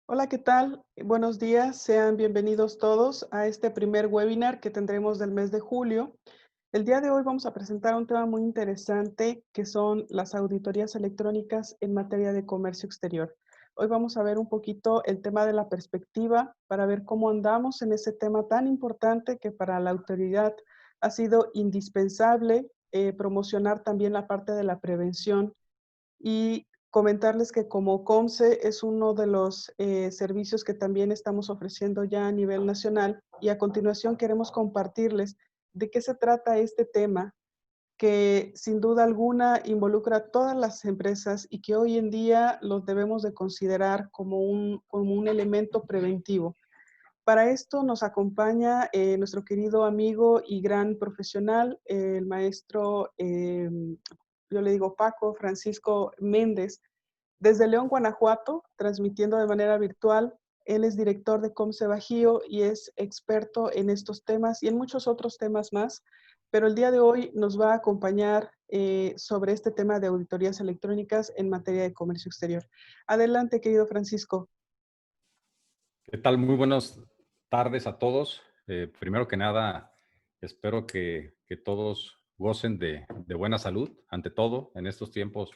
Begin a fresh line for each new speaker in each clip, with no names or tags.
Hola, ¿qué tal? Buenos días, sean bienvenidos todos a este primer webinar que tendremos del mes de julio. El día de hoy vamos a presentar un tema muy interesante que son las auditorías electrónicas en materia de comercio exterior. Hoy vamos a ver un poquito el tema de la perspectiva para ver cómo andamos en ese tema tan importante que para la autoridad ha sido indispensable promocionar también la parte de la prevención y comentarles que como COMSE es uno de los servicios que también estamos ofreciendo ya a nivel nacional y a continuación queremos compartirles de qué se trata este tema que sin duda alguna involucra a todas las empresas y que hoy en día los debemos de considerar como un elemento preventivo. Para esto nos acompaña nuestro querido amigo y gran profesional, el maestro, yo le digo Paco Francisco Méndez, desde León, Guanajuato, transmitiendo de manera virtual. Él es director de COMSE Bajío y es experto en estos temas y en muchos otros temas más, pero el día de hoy nos va a acompañar sobre este tema de auditorías electrónicas en materia de comercio exterior. Adelante, querido Francisco.
¿Qué tal? Muy buenas tardes a todos. Primero que nada, espero que todos gocen de buena salud, ante todo, en estos tiempos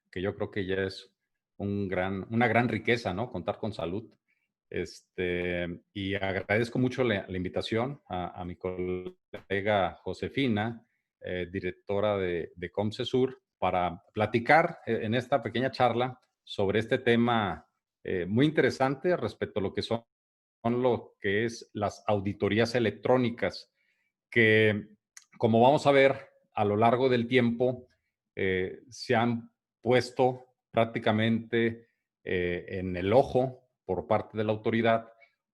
que yo creo que ya es una gran riqueza, ¿no? Contar con salud. Y agradezco mucho la invitación a mi colega Josefina, directora de Comcesur, para platicar en esta pequeña charla sobre este tema muy interesante respecto a lo que son lo que es las auditorías electrónicas, que como vamos a ver a lo largo del tiempo, se han puesto prácticamente en el ojo por parte de la autoridad,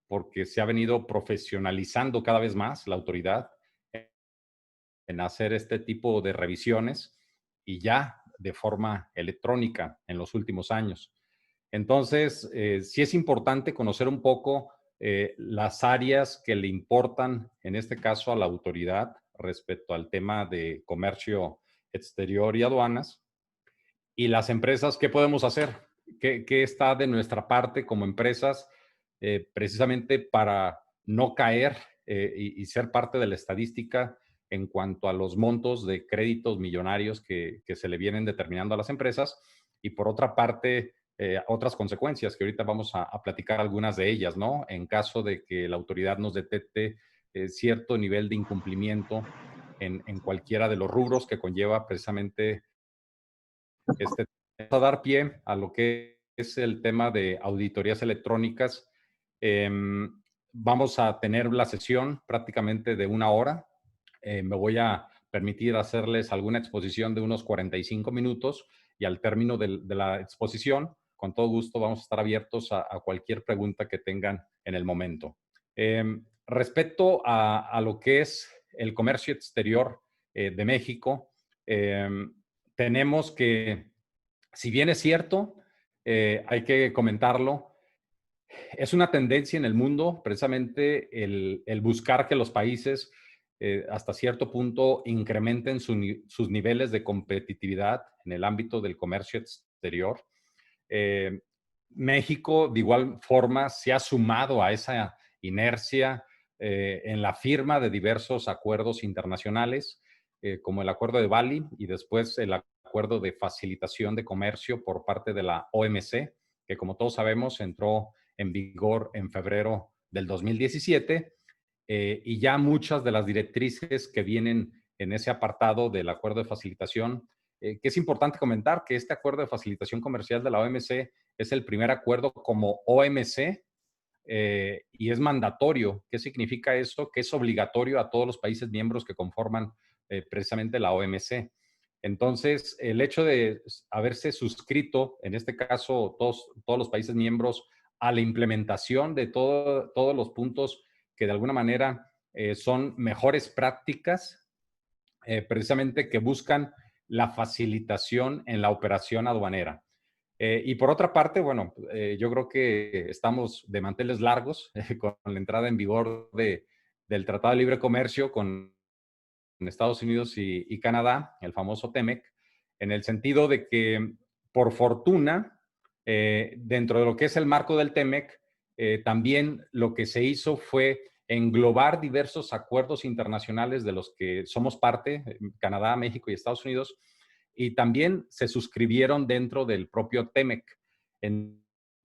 porque se ha venido profesionalizando cada vez más la autoridad en hacer este tipo de revisiones y ya de forma electrónica en los últimos años. Entonces, sí es importante conocer un poco las áreas que le importan, en este caso a la autoridad, respecto al tema de comercio exterior y aduanas. Y las empresas, ¿qué podemos hacer? ¿Qué está de nuestra parte como empresas precisamente para no caer y ser parte de la estadística en cuanto a los montos de créditos millonarios que se le vienen determinando a las empresas? Y por otra parte, otras consecuencias, que ahorita vamos a platicar algunas de ellas, ¿no? En caso de que la autoridad nos detecte cierto nivel de incumplimiento en cualquiera de los rubros que conlleva precisamente a dar pie a lo que es el tema de auditorías electrónicas. Vamos a tener la sesión prácticamente de una hora. Me voy a permitir hacerles alguna exposición de unos 45 minutos y al término de la exposición, con todo gusto vamos a estar abiertos a cualquier pregunta que tengan en el momento. Respecto a lo que es el comercio exterior de México, tenemos que, si bien es cierto, hay que comentarlo, es una tendencia en el mundo precisamente el buscar que los países hasta cierto punto incrementen sus niveles de competitividad en el ámbito del comercio exterior. Eh, México, de igual forma, se ha sumado a esa inercia en la firma de diversos acuerdos internacionales, como el Acuerdo de Bali y después el Acuerdo de Facilitación de Comercio por parte de la OMC, que como todos sabemos entró en vigor en febrero del 2017, y ya muchas de las directrices que vienen en ese apartado del Acuerdo de Facilitación, que es importante comentar que este Acuerdo de Facilitación Comercial de la OMC es el primer acuerdo como OMC y es mandatorio. ¿Qué significa eso? Que es obligatorio a todos los países miembros que conforman precisamente la OMC. Entonces, el hecho de haberse suscrito, en este caso, todos los países miembros, a la implementación de todos los puntos que de alguna manera son mejores prácticas, precisamente que buscan la facilitación en la operación aduanera. Y por otra parte, bueno, yo creo que estamos de manteles largos con la entrada en vigor del Tratado de Libre Comercio con Estados Unidos y Canadá, el famoso TEMEC, en el sentido de que, por fortuna, dentro de lo que es el marco del TEMEC, también lo que se hizo fue englobar diversos acuerdos internacionales de los que somos parte, Canadá, México y Estados Unidos, y también se suscribieron dentro del propio TEMEC.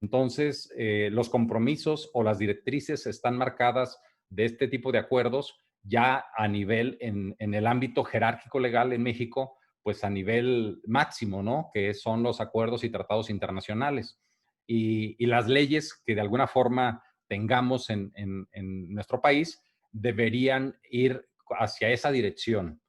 Entonces, los compromisos o las directrices están marcadas de este tipo de acuerdos ya a nivel, en el ámbito jerárquico legal en México, pues a nivel máximo, ¿no? Que son los acuerdos y tratados internacionales. Y las leyes que de alguna forma tengamos en nuestro país deberían ir hacia esa dirección,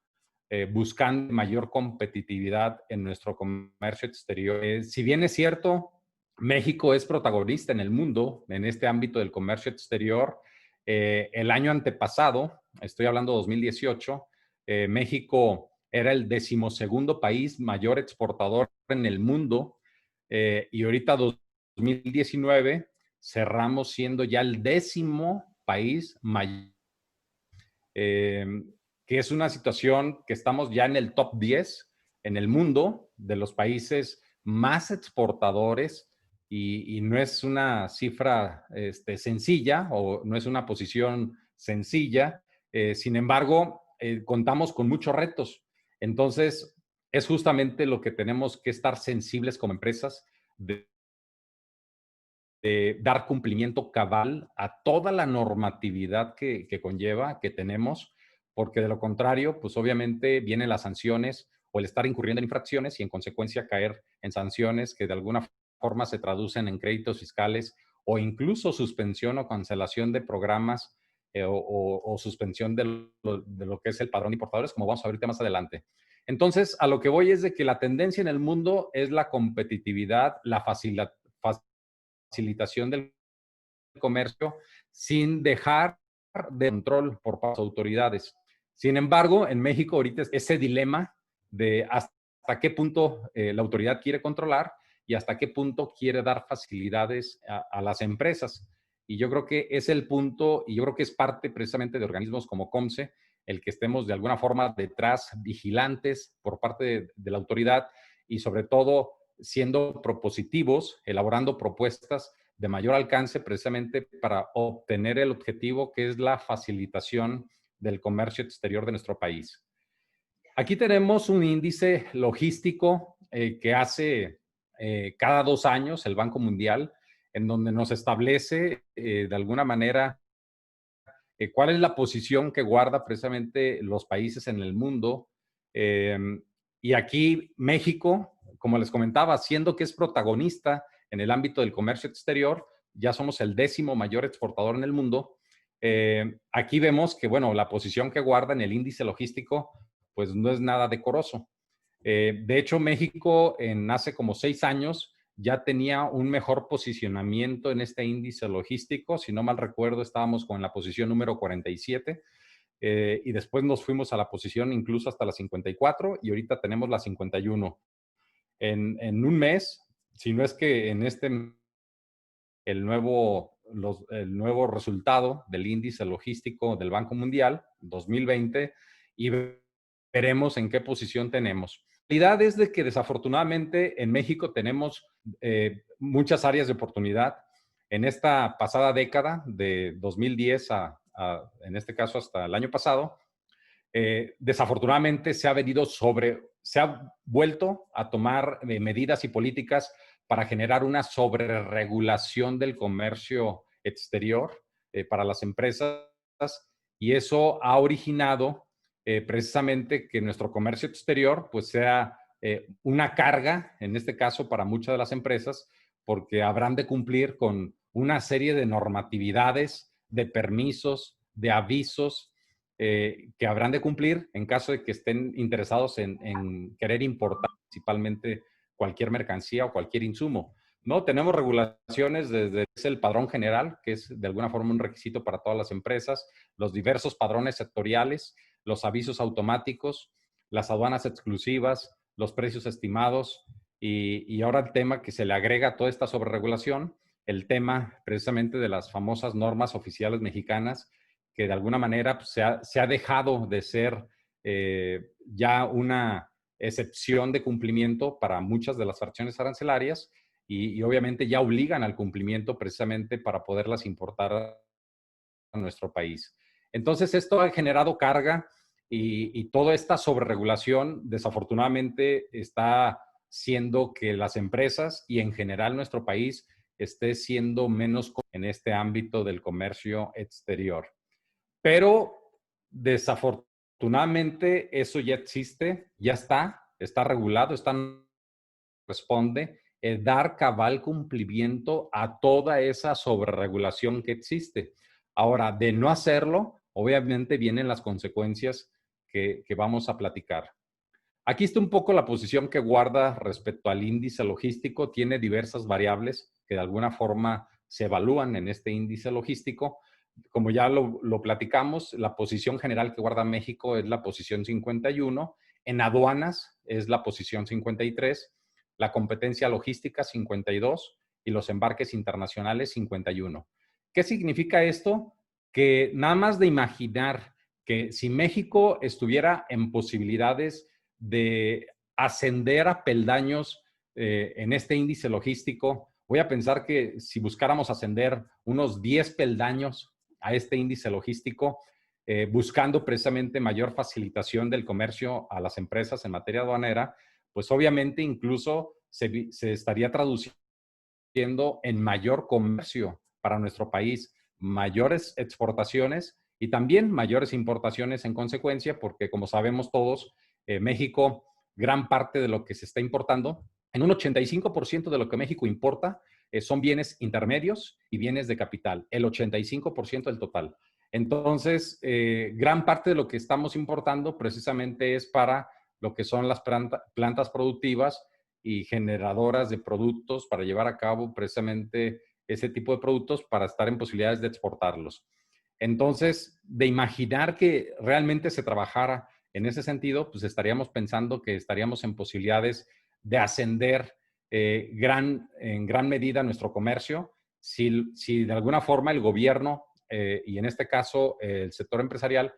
buscando mayor competitividad en nuestro comercio exterior. Si bien es cierto, México es protagonista en el mundo en este ámbito del comercio exterior. El año antepasado, estoy hablando de 2018, México era el 12º país mayor exportador en el mundo, y ahorita 2019 cerramos siendo ya el 10º país mayor, eh, que es una situación que estamos ya en el top 10 en el mundo de los países más exportadores, y no es una cifra sencilla, o no es una posición sencilla. Sin embargo, contamos con muchos retos. Entonces, es justamente lo que tenemos que estar sensibles como empresas, de dar cumplimiento cabal a toda la normatividad que conlleva, que tenemos, porque de lo contrario, pues obviamente vienen las sanciones o el estar incurriendo en infracciones y en consecuencia caer en sanciones que de alguna forma se traducen en créditos fiscales o incluso suspensión o cancelación de programas, o suspensión de lo que es el padrón de importadores, como vamos a ver ahorita más adelante. Entonces, a lo que voy es de que la tendencia en el mundo es la competitividad, la facilitación del comercio sin dejar de control por parte de las autoridades. Sin embargo, en México ahorita es ese dilema de hasta qué punto la autoridad quiere controlar y hasta qué punto quiere dar facilidades a las empresas. Y yo creo que es el punto, y yo creo que es parte precisamente de organismos como COMCE, el que estemos de alguna forma detrás, vigilantes por parte de la autoridad, y sobre todo siendo propositivos, elaborando propuestas de mayor alcance precisamente para obtener el objetivo, que es la facilitación del comercio exterior de nuestro país. Aquí tenemos un índice logístico que hace cada 2 años el Banco Mundial, en donde nos establece de alguna manera cuál es la posición que guarda precisamente los países en el mundo. Eh, y aquí México, como les comentaba, siendo que es protagonista en el ámbito del comercio exterior, ya somos el 10º mayor exportador en el mundo. Aquí vemos que, bueno, la posición que guarda en el índice logístico, pues no es nada decoroso. De hecho, México hace como 6 años ya tenía un mejor posicionamiento en este índice logístico. Si no mal recuerdo, estábamos con la posición número 47, y después nos fuimos a la posición incluso hasta la 54 y ahorita tenemos la 51. En un mes, si no es que en el nuevo resultado del índice logístico del Banco Mundial 2020, y veremos en qué posición tenemos. La realidad es de que desafortunadamente en México tenemos muchas áreas de oportunidad. En esta pasada década, de 2010 en este caso hasta el año pasado, desafortunadamente se ha vuelto a tomar medidas y políticas para generar una sobreregulación del comercio exterior para las empresas, y eso ha originado precisamente que nuestro comercio exterior pues sea una carga, en este caso para muchas de las empresas, porque habrán de cumplir con una serie de normatividades, de permisos, de avisos, que habrán de cumplir en caso de que estén interesados en querer importar principalmente cualquier mercancía o cualquier insumo. No, tenemos regulaciones desde el padrón general, que es de alguna forma un requisito para todas las empresas, los diversos padrones sectoriales, los avisos automáticos, las aduanas exclusivas, los precios estimados, y ahora el tema que se le agrega a toda esta sobreregulación, el tema precisamente de las famosas normas oficiales mexicanas, que de alguna manera pues, se ha dejado de ser ya una excepción de cumplimiento para muchas de las fracciones arancelarias, y obviamente ya obligan al cumplimiento precisamente para poderlas importar a nuestro país. Entonces, esto ha generado carga y toda esta sobreregulación desafortunadamente está siendo que las empresas y en general nuestro país esté siendo menos en este ámbito del comercio exterior. Pero desafortunadamente eso ya existe, ya está regulado, responde dar cabal cumplimiento a toda esa sobreregulación que existe. Ahora, de no hacerlo, obviamente vienen las consecuencias que vamos a platicar. Aquí está un poco la posición que guarda respecto al índice logístico. Tiene diversas variables que de alguna forma se evalúan en este índice logístico. Como ya lo platicamos, la posición general que guarda México es la posición 51. En aduanas es la posición 53. La competencia logística 52 y los embarques internacionales 51. ¿Qué significa esto? Que nada más de imaginar que si México estuviera en posibilidades de ascender a peldaños en este índice logístico, voy a pensar que si buscáramos ascender unos 10 peldaños a este índice logístico, buscando precisamente mayor facilitación del comercio a las empresas en materia aduanera, pues obviamente incluso se estaría traduciendo en mayor comercio para nuestro país, mayores exportaciones y también mayores importaciones en consecuencia, porque como sabemos todos, México, gran parte de lo que se está importando, en un 85% de lo que México importa, son bienes intermedios y bienes de capital, el 85% del total. Entonces, gran parte de lo que estamos importando precisamente es para lo que son las plantas productivas y generadoras de productos para llevar a cabo precisamente ese tipo de productos para estar en posibilidades de exportarlos. Entonces, de imaginar que realmente se trabajara en ese sentido, pues estaríamos pensando que estaríamos en posibilidades de ascender en gran medida nuestro comercio si de alguna forma el gobierno y en este caso el sector empresarial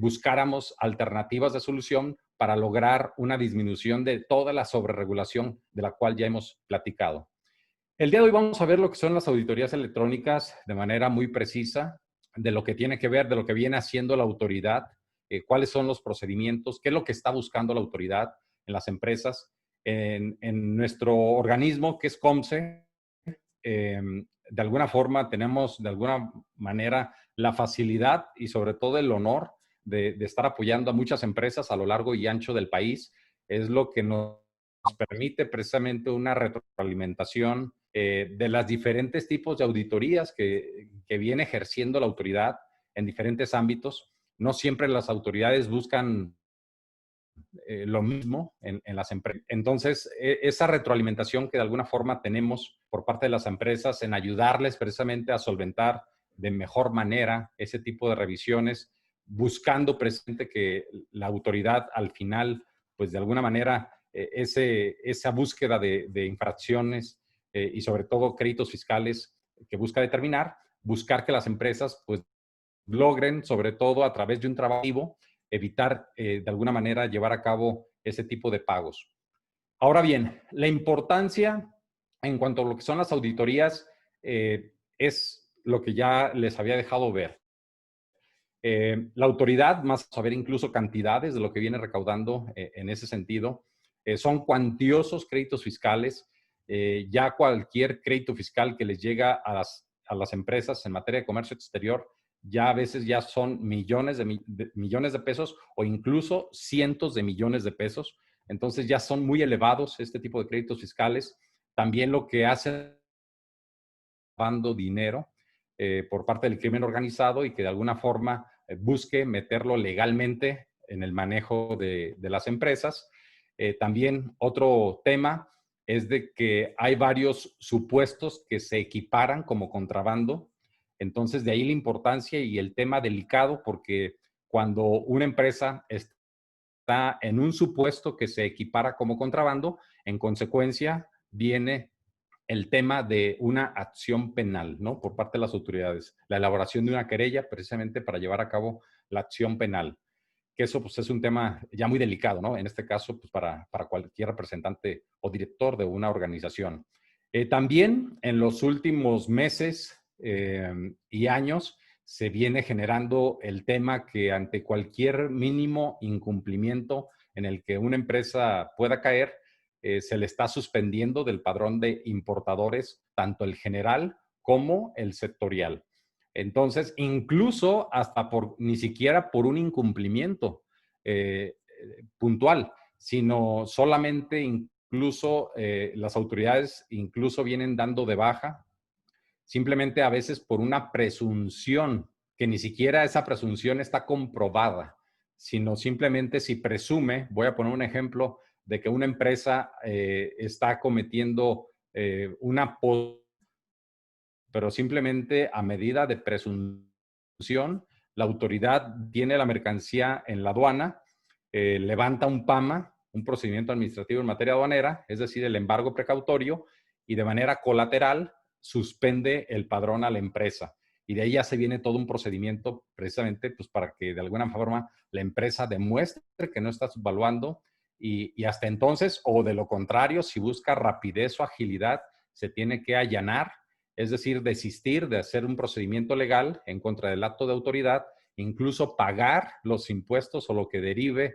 buscáramos alternativas de solución para lograr una disminución de toda la sobreregulación de la cual ya hemos platicado. El día de hoy vamos a ver lo que son las auditorías electrónicas de manera muy precisa, de lo que tiene que ver, de lo que viene haciendo la autoridad, cuáles son los procedimientos, qué es lo que está buscando la autoridad en las empresas. En nuestro organismo, que es COMSE, de alguna forma tenemos de alguna manera la facilidad y sobre todo el honor de estar apoyando a muchas empresas a lo largo y ancho del país. Es lo que nos permite precisamente una retroalimentación de las diferentes tipos de auditorías que viene ejerciendo la autoridad en diferentes ámbitos. No siempre las autoridades buscan lo mismo en las empresas. Entonces, esa retroalimentación que de alguna forma tenemos por parte de las empresas en ayudarles precisamente a solventar de mejor manera ese tipo de revisiones, buscando presente que la autoridad al final, pues de alguna manera, esa búsqueda de infracciones y sobre todo créditos fiscales que busca determinar, buscar que las empresas pues logren, sobre todo a través de un trabajo, evitar de alguna manera llevar a cabo ese tipo de pagos. Ahora bien, la importancia en cuanto a lo que son las auditorías es lo que ya les había dejado ver. La autoridad, más a saber incluso cantidades de lo que viene recaudando en ese sentido, son cuantiosos créditos fiscales. Ya cualquier crédito fiscal que les llega a las empresas en materia de comercio exterior, ya a veces ya son millones de pesos o incluso cientos de millones de pesos. Entonces ya son muy elevados este tipo de créditos fiscales. También lo que hacen lavando dinero por parte del crimen organizado y que de alguna forma busque meterlo legalmente en el manejo de las empresas. También otro tema es de que hay varios supuestos que se equiparan como contrabando. Entonces, de ahí la importancia y el tema delicado, porque cuando una empresa está en un supuesto que se equipara como contrabando, en consecuencia viene el tema de una acción penal, ¿no? Por parte de las autoridades, la elaboración de una querella precisamente para llevar a cabo la acción penal, que eso pues es un tema ya muy delicado, ¿no? En este caso, pues para cualquier representante o director de una organización. También en los últimos meses y años se viene generando el tema que ante cualquier mínimo incumplimiento en el que una empresa pueda caer, se le está suspendiendo del padrón de importadores tanto el general como el sectorial. Entonces, incluso hasta ni siquiera por un incumplimiento puntual, sino solamente incluso las autoridades incluso vienen dando de baja, simplemente a veces por una presunción, que ni siquiera esa presunción está comprobada, sino simplemente si presume, voy a poner un ejemplo, de que una empresa está cometiendo una, pero simplemente a medida de presunción, la autoridad tiene la mercancía en la aduana, levanta un PAMA, un procedimiento administrativo en materia aduanera, es decir, el embargo precautorio, y de manera colateral suspende el padrón a la empresa. Y de ahí ya se viene todo un procedimiento precisamente pues, para que de alguna forma la empresa demuestre que no está subvaluando y hasta entonces, o de lo contrario, si busca rapidez o agilidad, se tiene que allanar, es decir, desistir de hacer un procedimiento legal en contra del acto de autoridad, incluso pagar los impuestos o lo que derive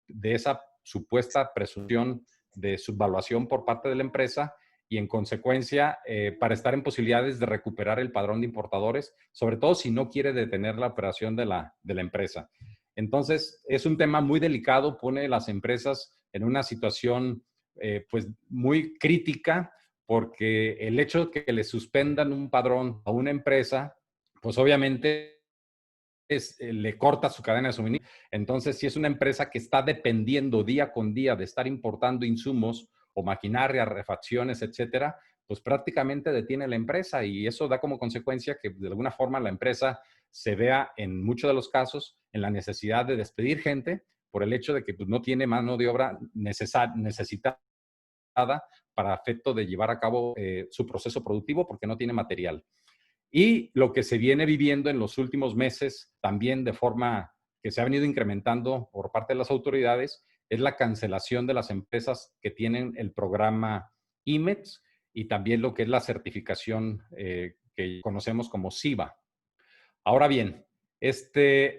de esa supuesta presunción de subvaluación por parte de la empresa y en consecuencia para estar en posibilidades de recuperar el padrón de importadores, sobre todo si no quiere detener la operación de la empresa. Entonces, es un tema muy delicado, pone a las empresas en una situación pues muy crítica porque el hecho de que le suspendan un padrón a una empresa, pues obviamente le corta su cadena de suministro. Entonces, si es una empresa que está dependiendo día con día de estar importando insumos o maquinaria, refacciones, etcétera, pues prácticamente detiene la empresa y eso da como consecuencia que de alguna forma la empresa se vea en muchos de los casos en la necesidad de despedir gente por el hecho de que pues, no tiene mano de obra necesitada para efecto de llevar a cabo su proceso productivo porque no tiene material. Y lo que se viene viviendo en los últimos meses, también de forma que se ha venido incrementando por parte de las autoridades, es la cancelación de las empresas que tienen el programa IMEX y también lo que es la certificación que conocemos como SIVA. Ahora bien,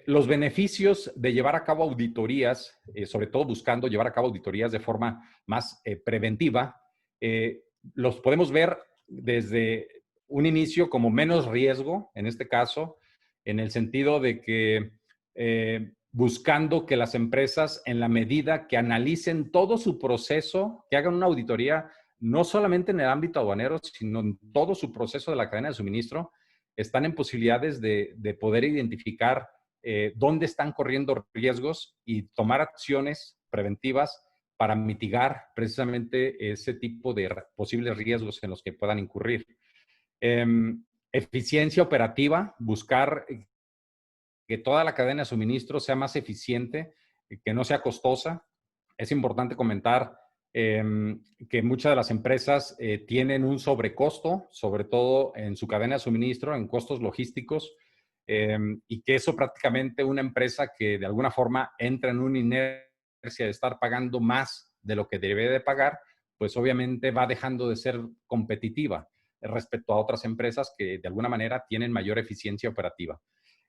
los beneficios de llevar a cabo auditorías, sobre todo buscando llevar a cabo auditorías de forma más preventiva, eh, los podemos ver desde un inicio como menos riesgo, en este caso, en el sentido de que buscando que las empresas, en la medida que analicen todo su proceso, que hagan una auditoría, no solamente en el ámbito aduanero, sino en todo su proceso de la cadena de suministro, están en posibilidades de poder identificar dónde están corriendo riesgos y tomar acciones preventivas para mitigar precisamente ese tipo de posibles riesgos en los que puedan incurrir. Eh, Eficiencia operativa, buscar que toda la cadena de suministro sea más eficiente, que no sea costosa. Es importante comentar que muchas de las empresas tienen un sobrecosto, sobre todo en su cadena de suministro, en costos logísticos, y que eso prácticamente una empresa que de alguna forma entra en una inercia de estar pagando más de lo que debe de pagar, pues obviamente va dejando de ser competitiva respecto a otras empresas que de alguna manera tienen mayor eficiencia operativa.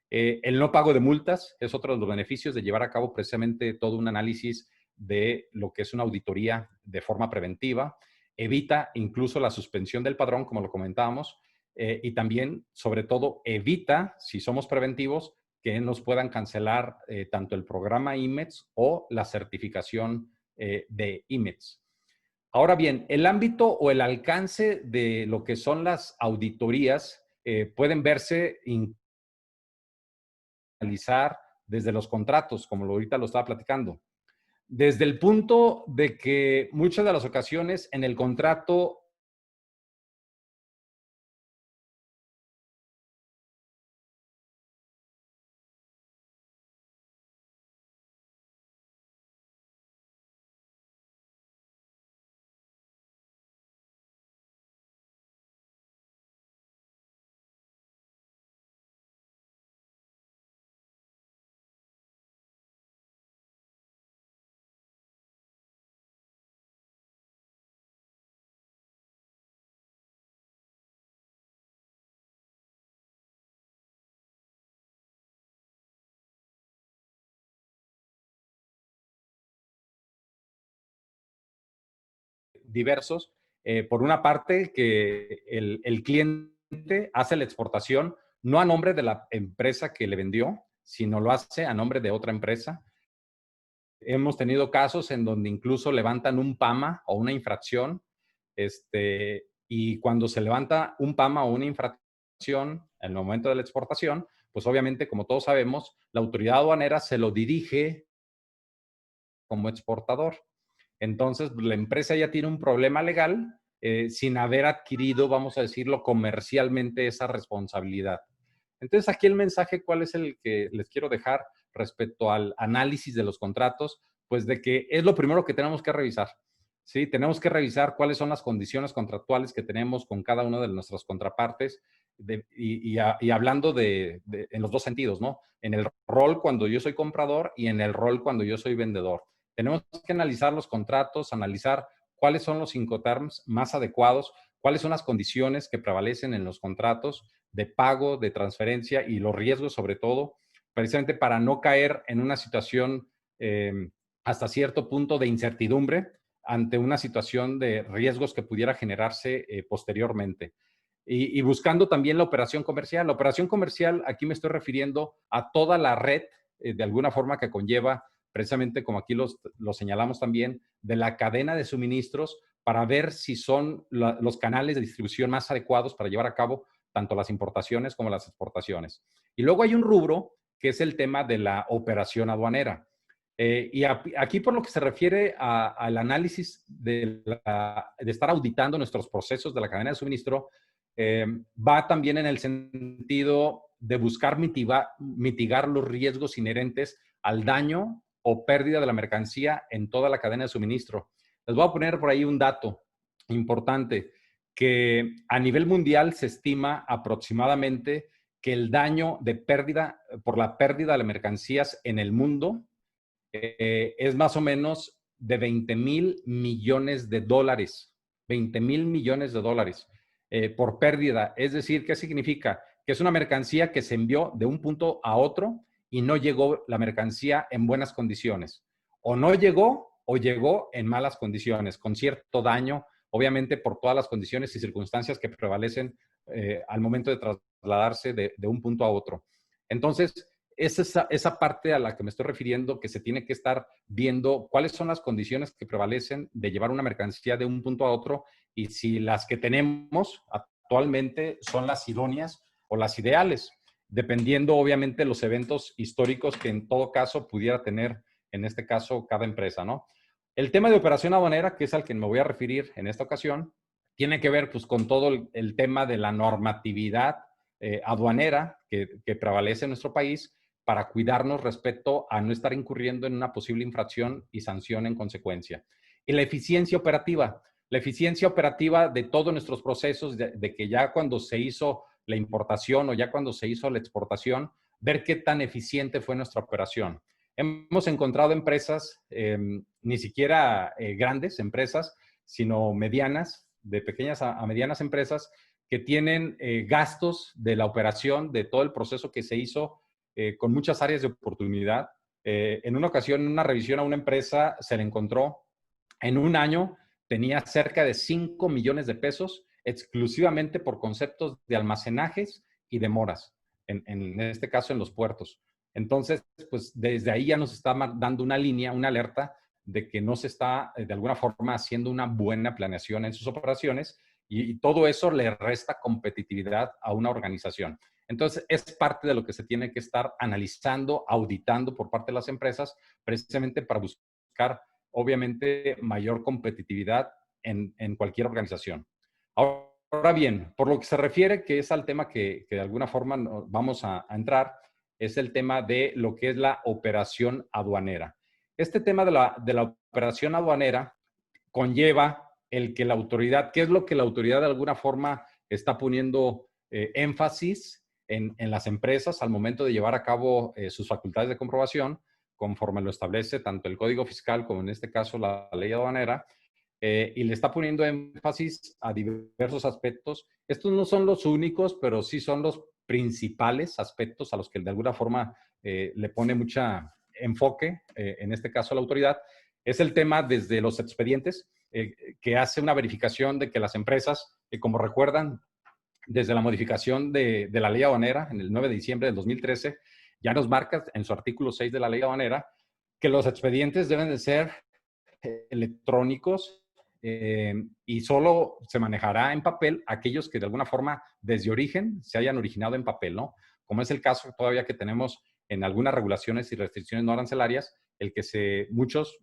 El no pago de multas es otro de los beneficios de llevar a cabo precisamente todo un análisis de lo que es una auditoría de forma preventiva. Evita incluso la suspensión del padrón, como lo comentábamos, y también, sobre todo, evita, si somos preventivos, que nos puedan cancelar tanto el programa IMEX o la certificación de IMEX. Ahora bien, el ámbito o el alcance de lo que son las auditorías pueden verse analizar desde los contratos, como ahorita lo estaba platicando. Desde el punto de que muchas de las ocasiones en el contrato diversos. Por una parte, que el cliente hace la exportación no a nombre de la empresa que le vendió, sino lo hace a nombre de otra empresa. Hemos tenido casos en donde incluso levantan un PAMA o una infracción, y cuando se levanta un PAMA o una infracción en el momento de la exportación, pues obviamente, como todos sabemos, la autoridad aduanera se lo dirige como exportador. Entonces, la empresa ya tiene un problema legal sin haber adquirido, vamos a decirlo, comercialmente esa responsabilidad. Entonces, aquí el mensaje, ¿cuál es el que les quiero dejar respecto al análisis de los contratos? Pues de que es lo primero que tenemos que revisar. Sí, tenemos que revisar cuáles son las condiciones contractuales que tenemos con cada una de nuestras contrapartes y hablando en los dos sentidos, ¿no? En el rol cuando yo soy comprador y en el rol cuando yo soy vendedor. Tenemos que analizar los contratos, analizar cuáles son los Incoterms más adecuados, cuáles son las condiciones que prevalecen en los contratos de pago, de transferencia y los riesgos sobre todo, precisamente para no caer en una situación hasta cierto punto de incertidumbre ante una situación de riesgos que pudiera generarse posteriormente. Y buscando también la operación comercial. La operación comercial, aquí me estoy refiriendo a toda la red, de alguna forma que conlleva, precisamente como aquí lo señalamos también, de la cadena de suministros para ver si son los canales de distribución más adecuados para llevar a cabo tanto las importaciones como las exportaciones. Y luego hay un rubro que es el tema de la operación aduanera. Y aquí por lo que se refiere al análisis de estar auditando nuestros procesos de la cadena de suministro, va también en el sentido de buscar mitigar los riesgos inherentes al daño o pérdida de la mercancía en toda la cadena de suministro. Les voy a poner por ahí un dato importante, que a nivel mundial se estima aproximadamente que el daño de pérdida por la pérdida de mercancías en el mundo es más o menos de 20,000 millones de dólares. 20,000 millones de dólares por pérdida. Es decir, ¿qué significa? Que es una mercancía que se envió de un punto a otro y no llegó la mercancía en buenas condiciones. O no llegó o llegó en malas condiciones, con cierto daño, obviamente por todas las condiciones y circunstancias que prevalecen al momento de trasladarse de un punto a otro. Entonces, es esa parte a la que me estoy refiriendo, que se tiene que estar viendo cuáles son las condiciones que prevalecen de llevar una mercancía de un punto a otro y si las que tenemos actualmente son las idóneas o las ideales, dependiendo obviamente de los eventos históricos que en todo caso pudiera tener, en este caso, cada empresa, ¿no? El tema de operación aduanera, que es al que me voy a referir en esta ocasión, tiene que ver pues con todo el tema de la normatividad aduanera que prevalece en nuestro país para cuidarnos respecto a no estar incurriendo en una posible infracción y sanción en consecuencia. Y la eficiencia operativa de todos nuestros procesos, de que ya cuando se hizo la importación o ya cuando se hizo la exportación, ver qué tan eficiente fue nuestra operación. Hemos encontrado empresas, ni siquiera grandes empresas, sino medianas, de pequeñas a medianas empresas, que tienen gastos de la operación, de todo el proceso que se hizo, con muchas áreas de oportunidad. En una ocasión, en una revisión a una empresa, se le encontró en un año, tenía cerca de 5 millones de pesos exclusivamente por conceptos de almacenajes y demoras, en este caso en los puertos. Entonces, pues desde ahí ya nos está dando una línea, una alerta de que no se está de alguna forma haciendo una buena planeación en sus operaciones y todo eso le resta competitividad a una organización. Entonces, es parte de lo que se tiene que estar analizando, auditando por parte de las empresas, precisamente para buscar, obviamente, mayor competitividad en cualquier organización. Ahora bien, por lo que se refiere, que es al tema que de alguna forma vamos a entrar, es el tema de lo que es la operación aduanera. Este tema de la operación aduanera conlleva el que la autoridad, ¿qué es lo que la autoridad de alguna forma está poniendo énfasis en las empresas al momento de llevar a cabo sus facultades de comprobación, conforme lo establece tanto el Código Fiscal como en este caso la ley aduanera, y le está poniendo énfasis a diversos aspectos? Estos no son los únicos, pero sí son los principales aspectos a los que de alguna forma le pone mucha enfoque, en este caso la autoridad. Es el tema desde los expedientes. que hace una verificación de que las empresas, como recuerdan, desde la modificación de la ley aduanera en el 9 de diciembre del 2013, ya nos marca en su artículo 6 de la ley aduanera que los expedientes deben de ser electrónicos y solo se manejará en papel aquellos que de alguna forma desde origen se hayan originado en papel, ¿no? Como es el caso todavía que tenemos en algunas regulaciones y restricciones no arancelarias, el que muchos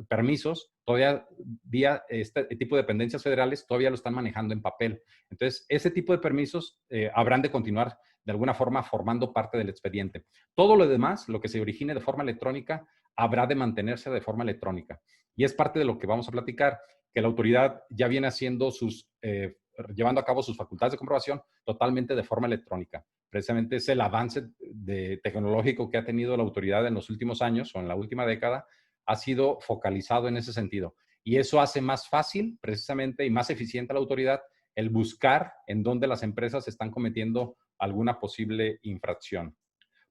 permisos todavía vía este tipo de dependencias federales todavía lo están manejando en papel. Entonces, ese tipo de permisos habrán de continuar de alguna forma formando parte del expediente. Todo lo demás, lo que se origine de forma electrónica, habrá de mantenerse de forma electrónica. Y es parte de lo que vamos a platicar, que la autoridad ya viene haciendo llevando a cabo sus facultades de comprobación totalmente de forma electrónica. Precisamente es el avance tecnológico que ha tenido la autoridad en los últimos años o en la última década, ha sido focalizado en ese sentido. Y eso hace más fácil, precisamente, y más eficiente a la autoridad el buscar en dónde las empresas están cometiendo alguna posible infracción.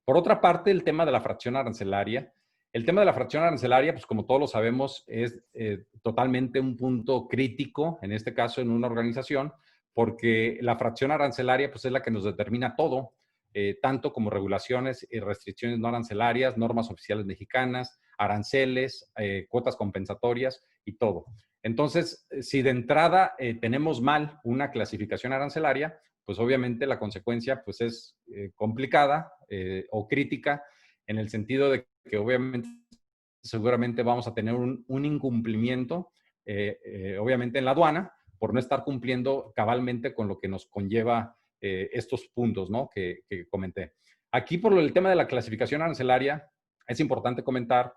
Por otra parte, el tema de la fracción arancelaria. El tema de la fracción arancelaria, pues como todos lo sabemos, es totalmente un punto crítico, en este caso en una organización, porque la fracción arancelaria pues es la que nos determina todo, tanto como regulaciones y restricciones no arancelarias, normas oficiales mexicanas, aranceles, cuotas compensatorias y todo. Entonces, si de entrada tenemos mal una clasificación arancelaria, pues obviamente la consecuencia pues es complicada o crítica en el sentido de que obviamente seguramente vamos a tener un incumplimiento, obviamente en la aduana, por no estar cumpliendo cabalmente con lo que nos conlleva estos puntos, ¿no? que comenté. Aquí por el tema de la clasificación arancelaria, es importante comentar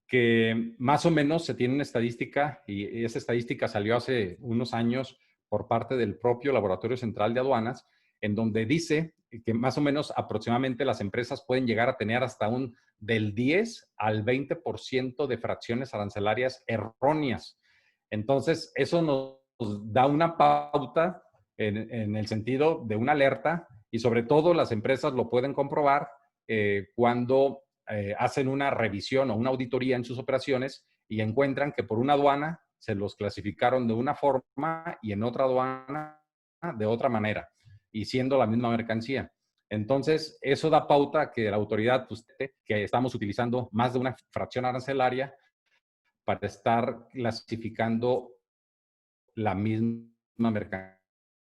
que más o menos se tiene una estadística, y esa estadística salió hace unos años por parte del propio Laboratorio Central de Aduanas, en donde dice que más o menos aproximadamente las empresas pueden llegar a tener hasta del 10 al 20% de fracciones arancelarias erróneas. Entonces, eso nos da una pauta en el sentido de una alerta, y sobre todo las empresas lo pueden comprobar cuando hacen una revisión o una auditoría en sus operaciones y encuentran que por una aduana se los clasificaron de una forma y en otra aduana de otra manera, y siendo la misma mercancía. Entonces, eso da pauta que la autoridad, pues, que estamos utilizando más de una fracción arancelaria para estar clasificando la misma mercancía.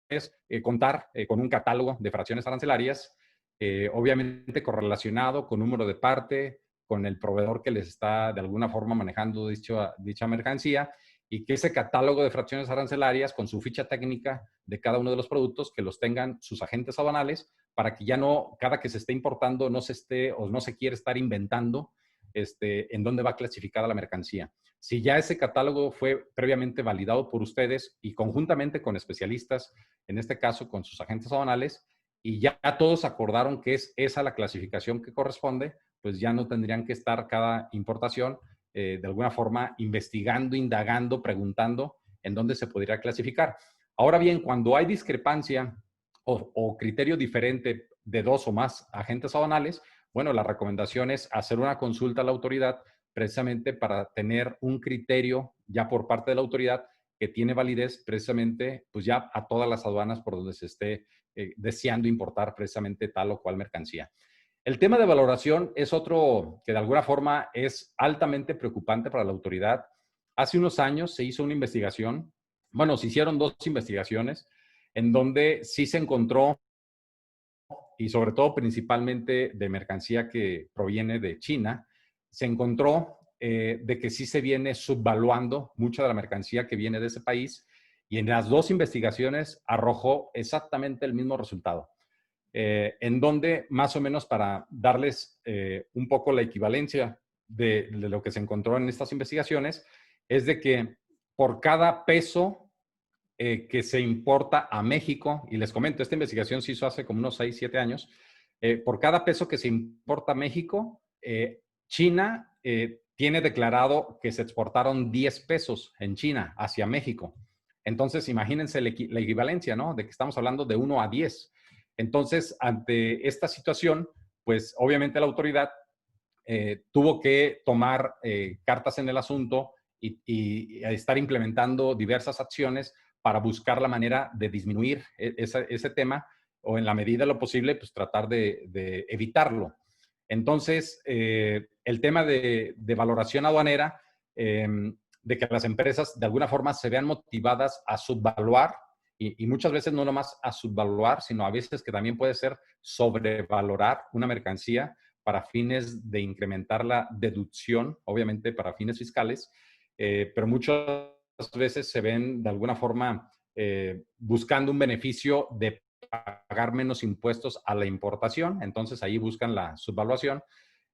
Es contar con un catálogo de fracciones arancelarias, obviamente correlacionado con número de parte, con el proveedor que les está de alguna forma manejando dicha mercancía, y que ese catálogo de fracciones arancelarias con su ficha técnica de cada uno de los productos, que los tengan sus agentes aduanales, para que ya no, cada que se esté importando, no se esté o no se quiere estar inventando en dónde va clasificada la mercancía. Si ya ese catálogo fue previamente validado por ustedes y conjuntamente con especialistas, en este caso con sus agentes aduanales, y ya todos acordaron que es esa la clasificación que corresponde, pues ya no tendrían que estar cada importación de alguna forma investigando, indagando, preguntando en dónde se podría clasificar. Ahora bien, cuando hay discrepancia o criterio diferente de dos o más agentes aduanales, bueno, la recomendación es hacer una consulta a la autoridad precisamente para tener un criterio ya por parte de la autoridad que tiene validez precisamente pues ya a todas las aduanas por donde se esté deseando importar precisamente tal o cual mercancía. El tema de valoración es otro que de alguna forma es altamente preocupante para la autoridad. Hace unos años se hizo una investigación, bueno, se hicieron dos investigaciones en donde sí se encontró, y sobre todo principalmente de mercancía que proviene de China, se encontró de que sí se viene subvaluando mucha de la mercancía que viene de ese país, y en las dos investigaciones arrojó exactamente el mismo resultado, en donde más o menos para darles un poco la equivalencia de lo que se encontró en estas investigaciones, es de que por cada peso que se importa a México, y les comento, esta investigación se hizo hace como unos 6, 7 años, por cada peso que se importa a México, China tiene declarado que se exportaron 10 pesos en China hacia México. Entonces, imagínense la equivalencia, ¿no? De que estamos hablando de 1 a 10. Entonces, ante esta situación, pues obviamente la autoridad tuvo que tomar cartas en el asunto y estar implementando diversas acciones para buscar la manera de disminuir ese tema o en la medida de lo posible, pues tratar de evitarlo. Entonces, el tema de valoración aduanera, de que las empresas de alguna forma se vean motivadas a subvaluar y muchas veces no nomás a subvaluar, sino a veces que también puede ser sobrevalorar una mercancía para fines de incrementar la deducción, obviamente para fines fiscales, pero muchas veces se ven de alguna forma buscando un beneficio de pagar menos impuestos a la importación, entonces ahí buscan la subvaluación.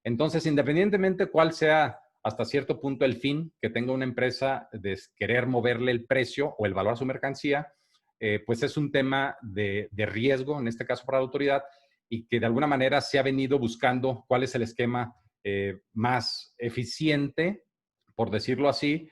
Entonces, independientemente cuál sea hasta cierto punto el fin que tenga una empresa de querer moverle el precio o el valor a su mercancía, pues es un tema de riesgo, en este caso para la autoridad, y que de alguna manera se ha venido buscando cuál es el esquema más eficiente, por decirlo así,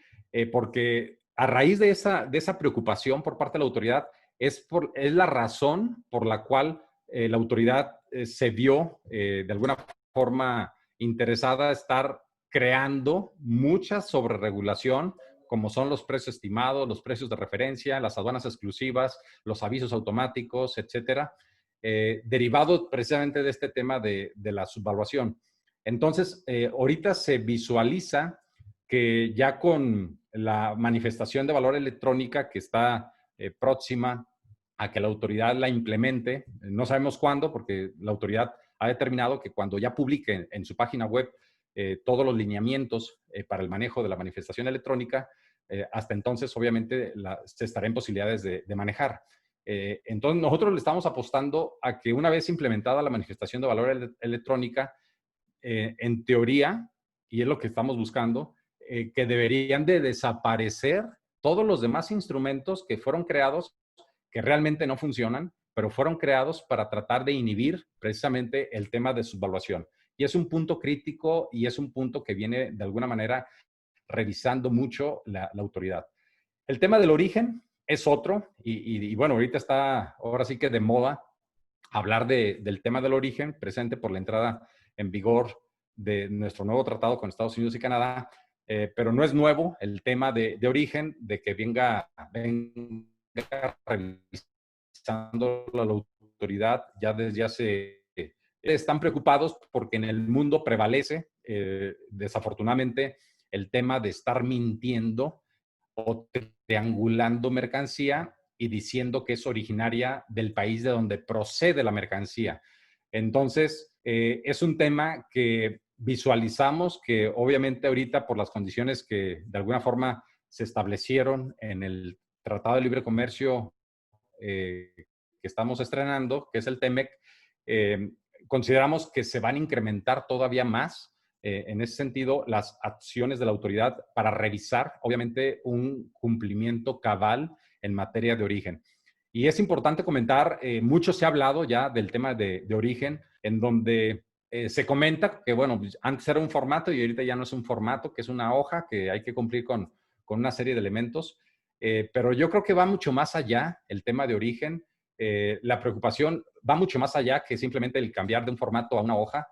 porque a raíz de esa preocupación por parte de la autoridad es la razón por la cual la autoridad se vio de alguna forma interesada a estar creando mucha sobreregulación, como son los precios estimados, los precios de referencia, las aduanas exclusivas, los avisos automáticos, etcétera, derivado precisamente de este tema de la subvaluación. Entonces, ahorita se visualiza que ya con la manifestación de valor electrónica que está próxima a que la autoridad la implemente, no sabemos cuándo, porque la autoridad ha determinado que cuando ya publique en su página web todos los lineamientos para el manejo de la manifestación electrónica, hasta entonces obviamente se estará en posibilidades de manejar. Entonces nosotros le estamos apostando a que una vez implementada la manifestación de valor electrónica, en teoría, y es lo que estamos buscando, que deberían de desaparecer todos los demás instrumentos que fueron creados, que realmente no funcionan, pero fueron creados para tratar de inhibir precisamente el tema de subvaluación. Y es un punto crítico y es un punto que viene de alguna manera revisando mucho la autoridad. El tema del origen es otro, y bueno, ahorita está ahora sí que de moda hablar del tema del origen, presente por la entrada en vigor de nuestro nuevo tratado con Estados Unidos y Canadá, pero no es nuevo el tema de origen, de que venga revisando la autoridad ya desde hace... Están preocupados porque en el mundo prevalece, desafortunadamente, el tema de estar mintiendo o triangulando mercancía y diciendo que es originaria del país de donde procede la mercancía. Entonces, es un tema que visualizamos que obviamente ahorita por las condiciones que de alguna forma se establecieron en el Tratado de Libre Comercio que estamos estrenando, que es el TEMEC, consideramos que se van a incrementar todavía más en ese sentido las acciones de la autoridad para revisar, obviamente, un cumplimiento cabal en materia de origen. Y es importante comentar, mucho se ha hablado ya del tema de origen, en donde se comenta que, bueno, antes era un formato y ahorita ya no es un formato, que es una hoja que hay que cumplir con una serie de elementos. Pero yo creo que va mucho más allá el tema de origen. La preocupación va mucho más allá que simplemente el cambiar de un formato a una hoja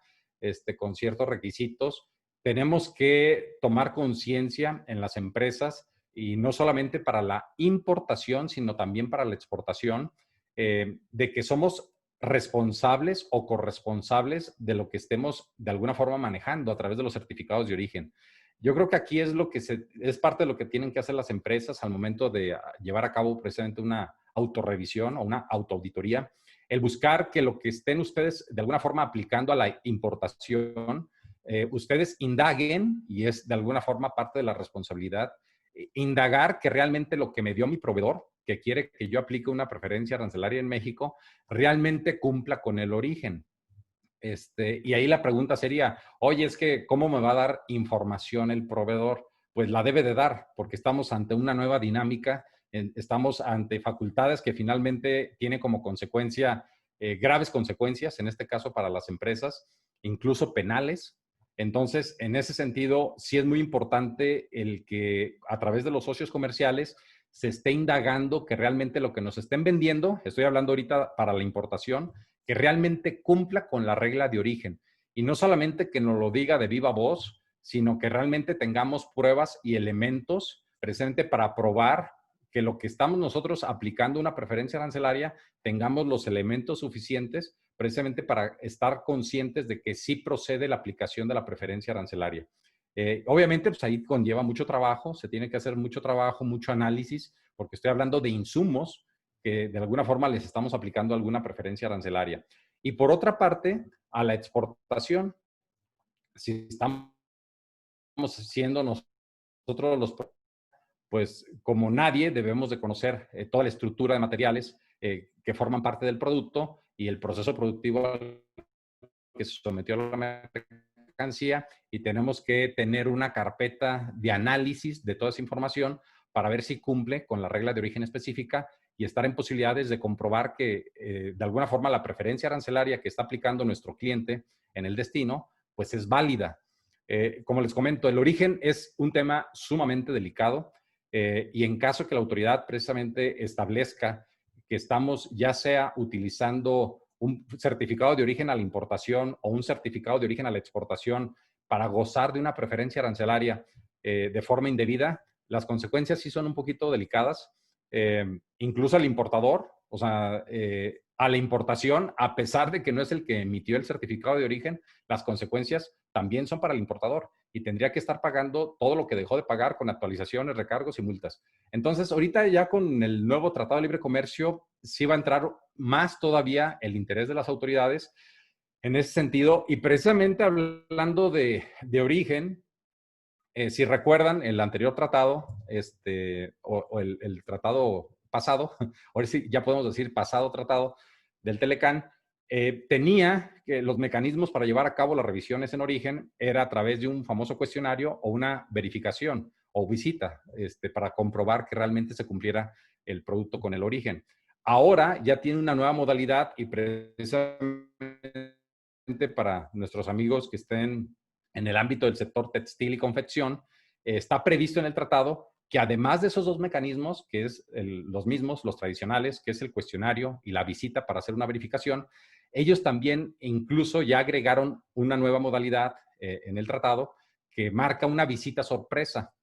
con ciertos requisitos. Tenemos que tomar conciencia en las empresas y no solamente para la importación, sino también para la exportación, de que somos responsables o corresponsables de lo que estemos de alguna forma manejando a través de los certificados de origen. Yo creo que aquí es es parte de lo que tienen que hacer las empresas al momento de llevar a cabo precisamente una autorrevisión o una autoauditoría, el buscar que lo que estén ustedes de alguna forma aplicando a la importación, ustedes indaguen, y es de alguna forma parte de la responsabilidad, indagar que realmente lo que me dio mi proveedor, que quiere que yo aplique una preferencia arancelaria en México, realmente cumpla con el origen. Y ahí la pregunta sería, oye, es que ¿cómo me va a dar información el proveedor? Pues la debe de dar, porque estamos ante una nueva dinámica, estamos ante facultades que finalmente tienen como consecuencia, graves consecuencias, en este caso para las empresas, incluso penales. Entonces, en ese sentido, sí es muy importante el que a través de los socios comerciales se esté indagando que realmente lo que nos estén vendiendo, estoy hablando ahorita para la importación, que realmente cumpla con la regla de origen. Y no solamente que nos lo diga de viva voz, sino que realmente tengamos pruebas y elementos presentes para probar que lo que estamos nosotros aplicando una preferencia arancelaria, tengamos los elementos suficientes precisamente para estar conscientes de que sí procede la aplicación de la preferencia arancelaria. Obviamente, pues ahí conlleva mucho trabajo, se tiene que hacer mucho trabajo, mucho análisis, porque estoy hablando de insumos que de alguna forma les estamos aplicando alguna preferencia arancelaria. Y por otra parte, a la exportación, si estamos siendo nosotros los, pues como nadie debemos de conocer toda la estructura de materiales que forman parte del producto y el proceso productivo que se sometió a la mercancía, y tenemos que tener una carpeta de análisis de toda esa información para ver si cumple con la regla de origen específica y estar en posibilidades de comprobar que de alguna forma la preferencia arancelaria que está aplicando nuestro cliente en el destino, pues es válida. Como les comento, el origen es un tema sumamente delicado y en caso que la autoridad precisamente establezca que estamos ya sea utilizando un certificado de origen a la importación o un certificado de origen a la exportación para gozar de una preferencia arancelaria de forma indebida, las consecuencias sí son un poquito delicadas. Incluso al importador, o sea, a la importación, a pesar de que no es el que emitió el certificado de origen, las consecuencias también son para el importador y tendría que estar pagando todo lo que dejó de pagar con actualizaciones, recargos y multas. Entonces, ahorita ya con el nuevo Tratado de Libre Comercio, sí va a entrar más todavía el interés de las autoridades en ese sentido. Y precisamente hablando de origen, si recuerdan el anterior tratado, o el tratado pasado, ahora sí ya podemos decir pasado tratado del Telecán, tenía que los mecanismos para llevar a cabo las revisiones en origen era a través de un famoso cuestionario o una verificación o visita para comprobar que realmente se cumpliera el producto con el origen. Ahora ya tiene una nueva modalidad y precisamente para nuestros amigos que estén en el ámbito del sector textil y confección, está previsto en el tratado que además de esos dos mecanismos, que es los mismos, los tradicionales, que es el cuestionario y la visita para hacer una verificación, ellos también incluso ya agregaron una nueva modalidad en el tratado que marca una visita sorpresa.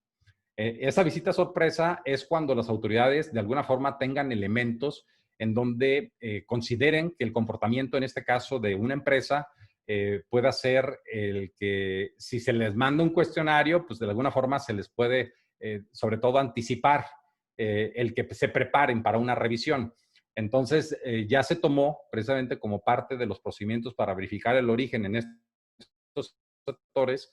Esa visita sorpresa es cuando las autoridades de alguna forma tengan elementos en donde consideren que el comportamiento, en este caso, de una empresa pueda ser el que, si se les manda un cuestionario, pues de alguna forma se les puede, sobre todo, anticipar el que se preparen para una revisión. Entonces, ya se tomó precisamente como parte de los procedimientos para verificar el origen en estos sectores,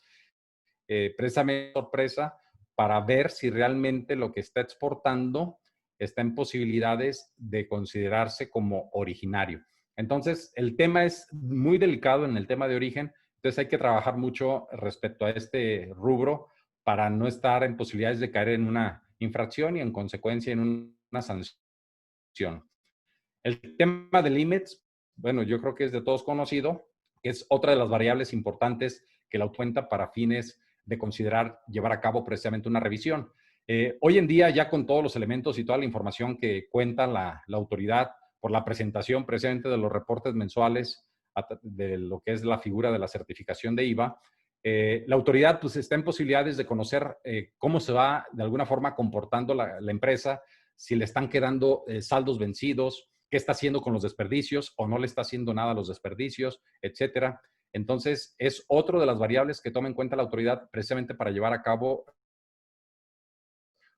precisamente sorpresa, para ver si realmente lo que está exportando está en posibilidades de considerarse como originario. Entonces, el tema es muy delicado en el tema de origen, entonces hay que trabajar mucho respecto a este rubro para no estar en posibilidades de caer en una infracción y en consecuencia en una sanción. El tema de límites, bueno, yo creo que es de todos conocido, que es otra de las variables importantes que la cuenta para fines de considerar llevar a cabo precisamente una revisión. Hoy en día, ya con todos los elementos y toda la información que cuenta la autoridad por la presentación precisamente de los reportes mensuales de lo que es la figura de la certificación de IVA, la autoridad pues está en posibilidades de conocer cómo se va de alguna forma comportando la empresa, si le están quedando saldos vencidos, qué está haciendo con los desperdicios o no le está haciendo nada a los desperdicios, etcétera. Entonces, es otro de las variables que toma en cuenta la autoridad precisamente para llevar a cabo.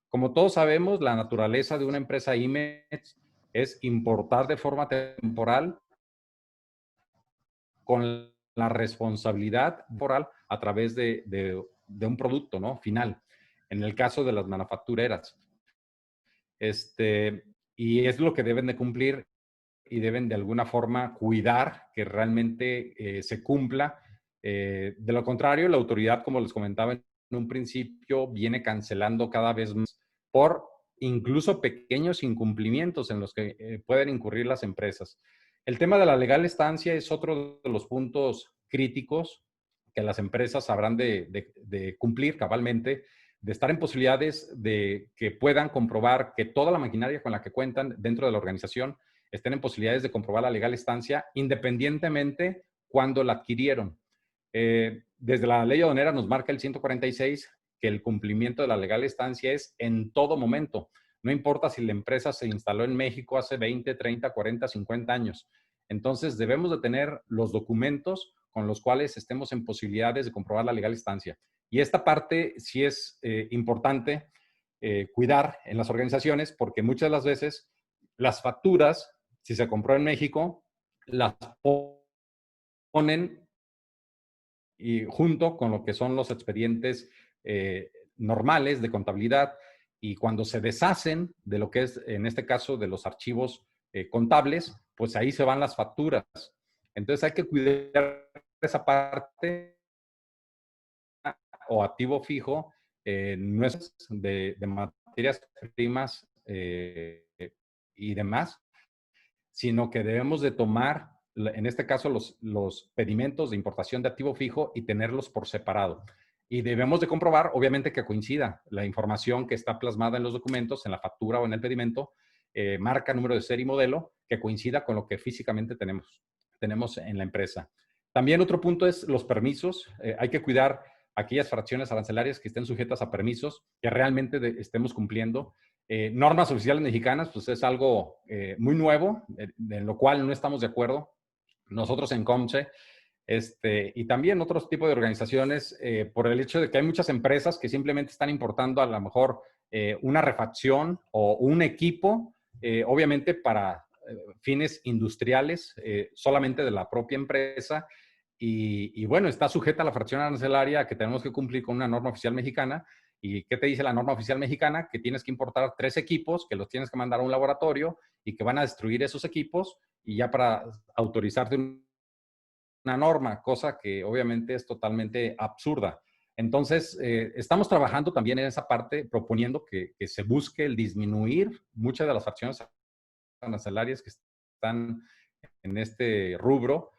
Como todos sabemos, la naturaleza de una empresa IMEX es importar de forma temporal con la responsabilidad temporal a través de un producto, ¿no? Final. En el caso de las manufactureras. Y es lo que deben de cumplir y deben de alguna forma cuidar que realmente se cumpla. De lo contrario, la autoridad, como les comentaba en un principio, viene cancelando cada vez más por incluso pequeños incumplimientos en los que pueden incurrir las empresas. El tema de la legal estancia es otro de los puntos críticos que las empresas habrán de cumplir cabalmente, de estar en posibilidades de que puedan comprobar que toda la maquinaria con la que cuentan dentro de la organización estén en posibilidades de comprobar la legal estancia independientemente cuando la adquirieron. Desde la ley aduanera nos marca el 146 que el cumplimiento de la legal estancia es en todo momento. No importa si la empresa se instaló en México hace 20, 30, 40, 50 años. Entonces, debemos de tener los documentos con los cuales estemos en posibilidades de comprobar la legal estancia. Y esta parte sí es importante cuidar en las organizaciones porque muchas de las veces las facturas, si se compró en México, las ponen y junto con lo que son los expedientes normales de contabilidad y cuando se deshacen de lo que es, en este caso, de los archivos contables, pues ahí se van las facturas. Entonces hay que cuidar esa parte o activo fijo, no es de materias primas y demás, sino que debemos de tomar, en este caso, los pedimentos de importación de activo fijo y tenerlos por separado. Y debemos de comprobar, obviamente, que coincida la información que está plasmada en los documentos, en la factura o en el pedimento, marca, número de serie y modelo, que coincida con lo que físicamente tenemos en la empresa. También otro punto es los permisos. Hay que cuidar aquellas fracciones arancelarias que estén sujetas a permisos, que realmente estemos cumpliendo. Normas oficiales mexicanas, pues es algo muy nuevo, en lo cual no estamos de acuerdo. Nosotros en COMCE, y también otros tipos de organizaciones, por el hecho de que hay muchas empresas que simplemente están importando a lo mejor una refacción o un equipo, obviamente para fines industriales, solamente de la propia empresa. Y bueno, está sujeta a la fracción arancelaria que tenemos que cumplir con una norma oficial mexicana. ¿Y qué te dice la norma oficial mexicana? Que tienes que importar 3 equipos, que los tienes que mandar a un laboratorio y que van a destruir esos equipos y ya para autorizarte una norma, cosa que obviamente es totalmente absurda. Entonces, estamos trabajando también en esa parte, proponiendo que se busque el disminuir muchas de las fracciones arancelarias que están en este rubro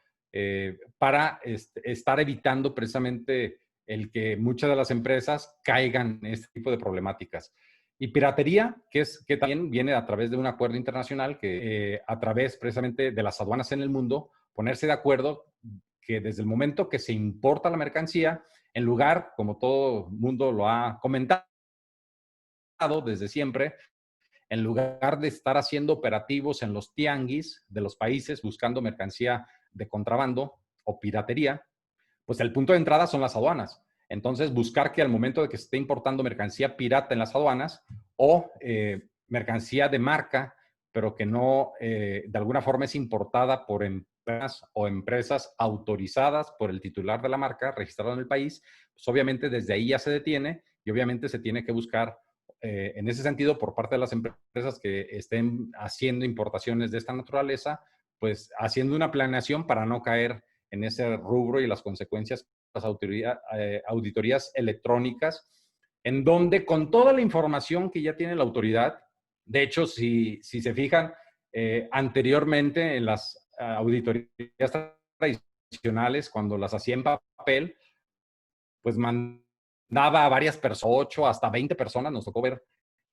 para estar evitando precisamente el que muchas de las empresas caigan en este tipo de problemáticas. Y piratería, que también viene a través de un acuerdo internacional que a través precisamente de las aduanas en el mundo, ponerse de acuerdo que desde el momento que se importa la mercancía, en lugar, como todo mundo lo ha comentado desde siempre, en lugar de estar haciendo operativos en los tianguis de los países buscando mercancía de contrabando o piratería, pues el punto de entrada son las aduanas. Entonces, buscar que al momento de que se esté importando mercancía pirata en las aduanas o mercancía de marca, pero que no de alguna forma es importada por empresas o empresas autorizadas por el titular de la marca registrado en el país, pues obviamente desde ahí ya se detiene y obviamente se tiene que buscar en ese sentido, por parte de las empresas que estén haciendo importaciones de esta naturaleza, pues haciendo una planeación para no caer en ese rubro y las consecuencias de las auditorías electrónicas, en donde con toda la información que ya tiene la autoridad, de hecho, si se fijan, anteriormente en las auditorías tradicionales, cuando las hacía en papel, pues mandaba a varias personas, 8 hasta 20 personas, nos tocó ver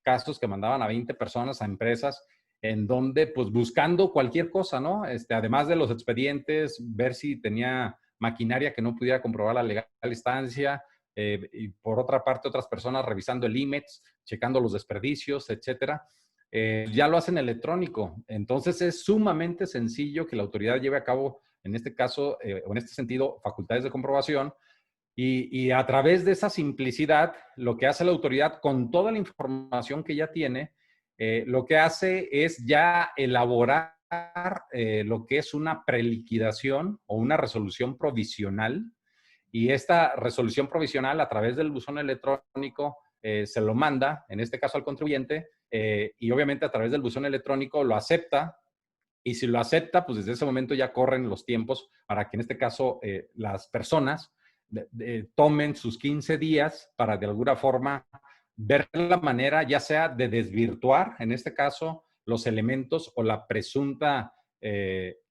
casos que mandaban a 20 personas a empresas en donde, pues buscando cualquier cosa, ¿no? Además de los expedientes, ver si tenía maquinaria que no pudiera comprobar la legal estancia, y por otra parte, otras personas revisando el IMEX, checando los desperdicios, etcétera. Ya lo hacen electrónico. Entonces, es sumamente sencillo que la autoridad lleve a cabo, en este caso, o en este sentido, facultades de comprobación, y a través de esa simplicidad, lo que hace la autoridad con toda la información que ya tiene, lo que hace es ya elaborar lo que es una preliquidación o una resolución provisional. Y esta resolución provisional a través del buzón electrónico se lo manda, en este caso al contribuyente, y obviamente a través del buzón electrónico lo acepta. Y si lo acepta, pues desde ese momento ya corren los tiempos para que en este caso las personas tomen sus 15 días para de alguna forma ver la manera, ya sea de desvirtuar, en este caso, los elementos o la presunta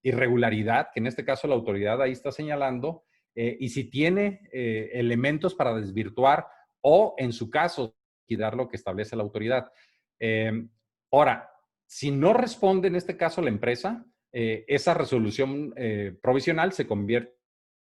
irregularidad, que en este caso la autoridad ahí está señalando, y si tiene elementos para desvirtuar o, en su caso, liquidar lo que establece la autoridad. Ahora, si no responde en este caso la empresa, esa resolución provisional se convierte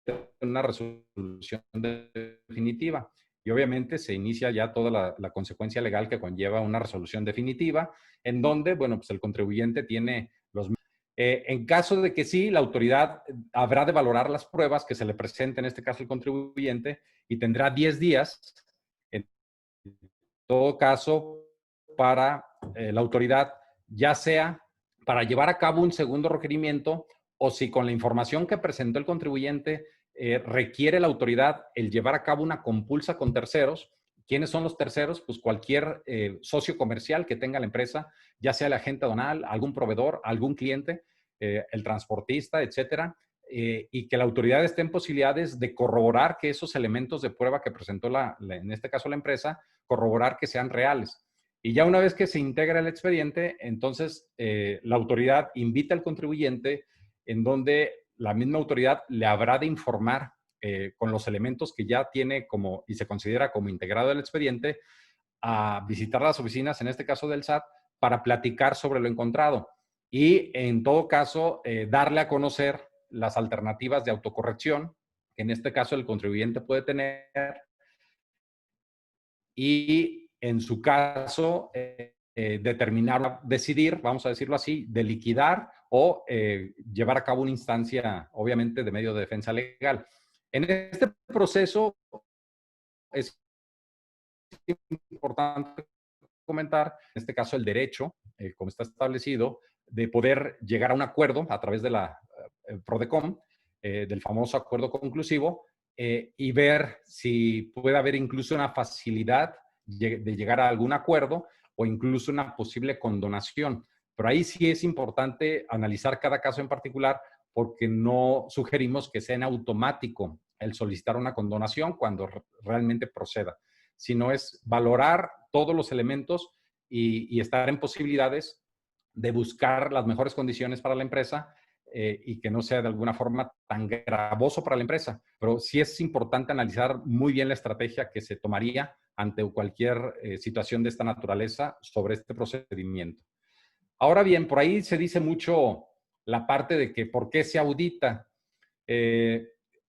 en una resolución definitiva. Y obviamente se inicia ya toda la consecuencia legal que conlleva una resolución definitiva, en donde, bueno, pues el contribuyente tiene los... en caso de que sí, la autoridad habrá de valorar las pruebas que se le presenten, en este caso el contribuyente, y tendrá 10 días, en todo caso, para la autoridad, ya sea para llevar a cabo un segundo requerimiento o si con la información que presentó el contribuyente requiere la autoridad el llevar a cabo una compulsa con terceros. ¿Quiénes son los terceros? Pues cualquier socio comercial que tenga la empresa, ya sea el agente aduanal, algún proveedor, algún cliente, el transportista, etcétera, y que la autoridad esté en posibilidades de corroborar que esos elementos de prueba que presentó en este caso la empresa, corroborar que sean reales. Y ya una vez que se integra el expediente, entonces la autoridad invita al contribuyente en donde la misma autoridad le habrá de informar con los elementos que ya tiene como y se considera como integrado el expediente a visitar las oficinas, en este caso del SAT, para platicar sobre lo encontrado y en todo caso darle a conocer las alternativas de autocorrección que en este caso el contribuyente puede tener y en su caso determinar, decidir, vamos a decirlo así, de liquidar o llevar a cabo una instancia, obviamente, de medio de defensa legal. En este proceso es importante comentar, en este caso, el derecho, como está establecido, de poder llegar a un acuerdo a través de la PRODECON, del famoso acuerdo conclusivo, y ver si puede haber incluso una facilidad de llegar a algún acuerdo o incluso una posible condonación. Pero ahí sí es importante analizar cada caso en particular porque no sugerimos que sea en automático el solicitar una condonación cuando realmente proceda, sino es valorar todos los elementos y estar en posibilidades de buscar las mejores condiciones para la empresa y que no sea de alguna forma tan gravoso para la empresa. Pero sí es importante analizar muy bien la estrategia que se tomaría ante cualquier situación de esta naturaleza sobre este procedimiento. Ahora bien, por ahí se dice mucho la parte de que por qué se audita. Eh,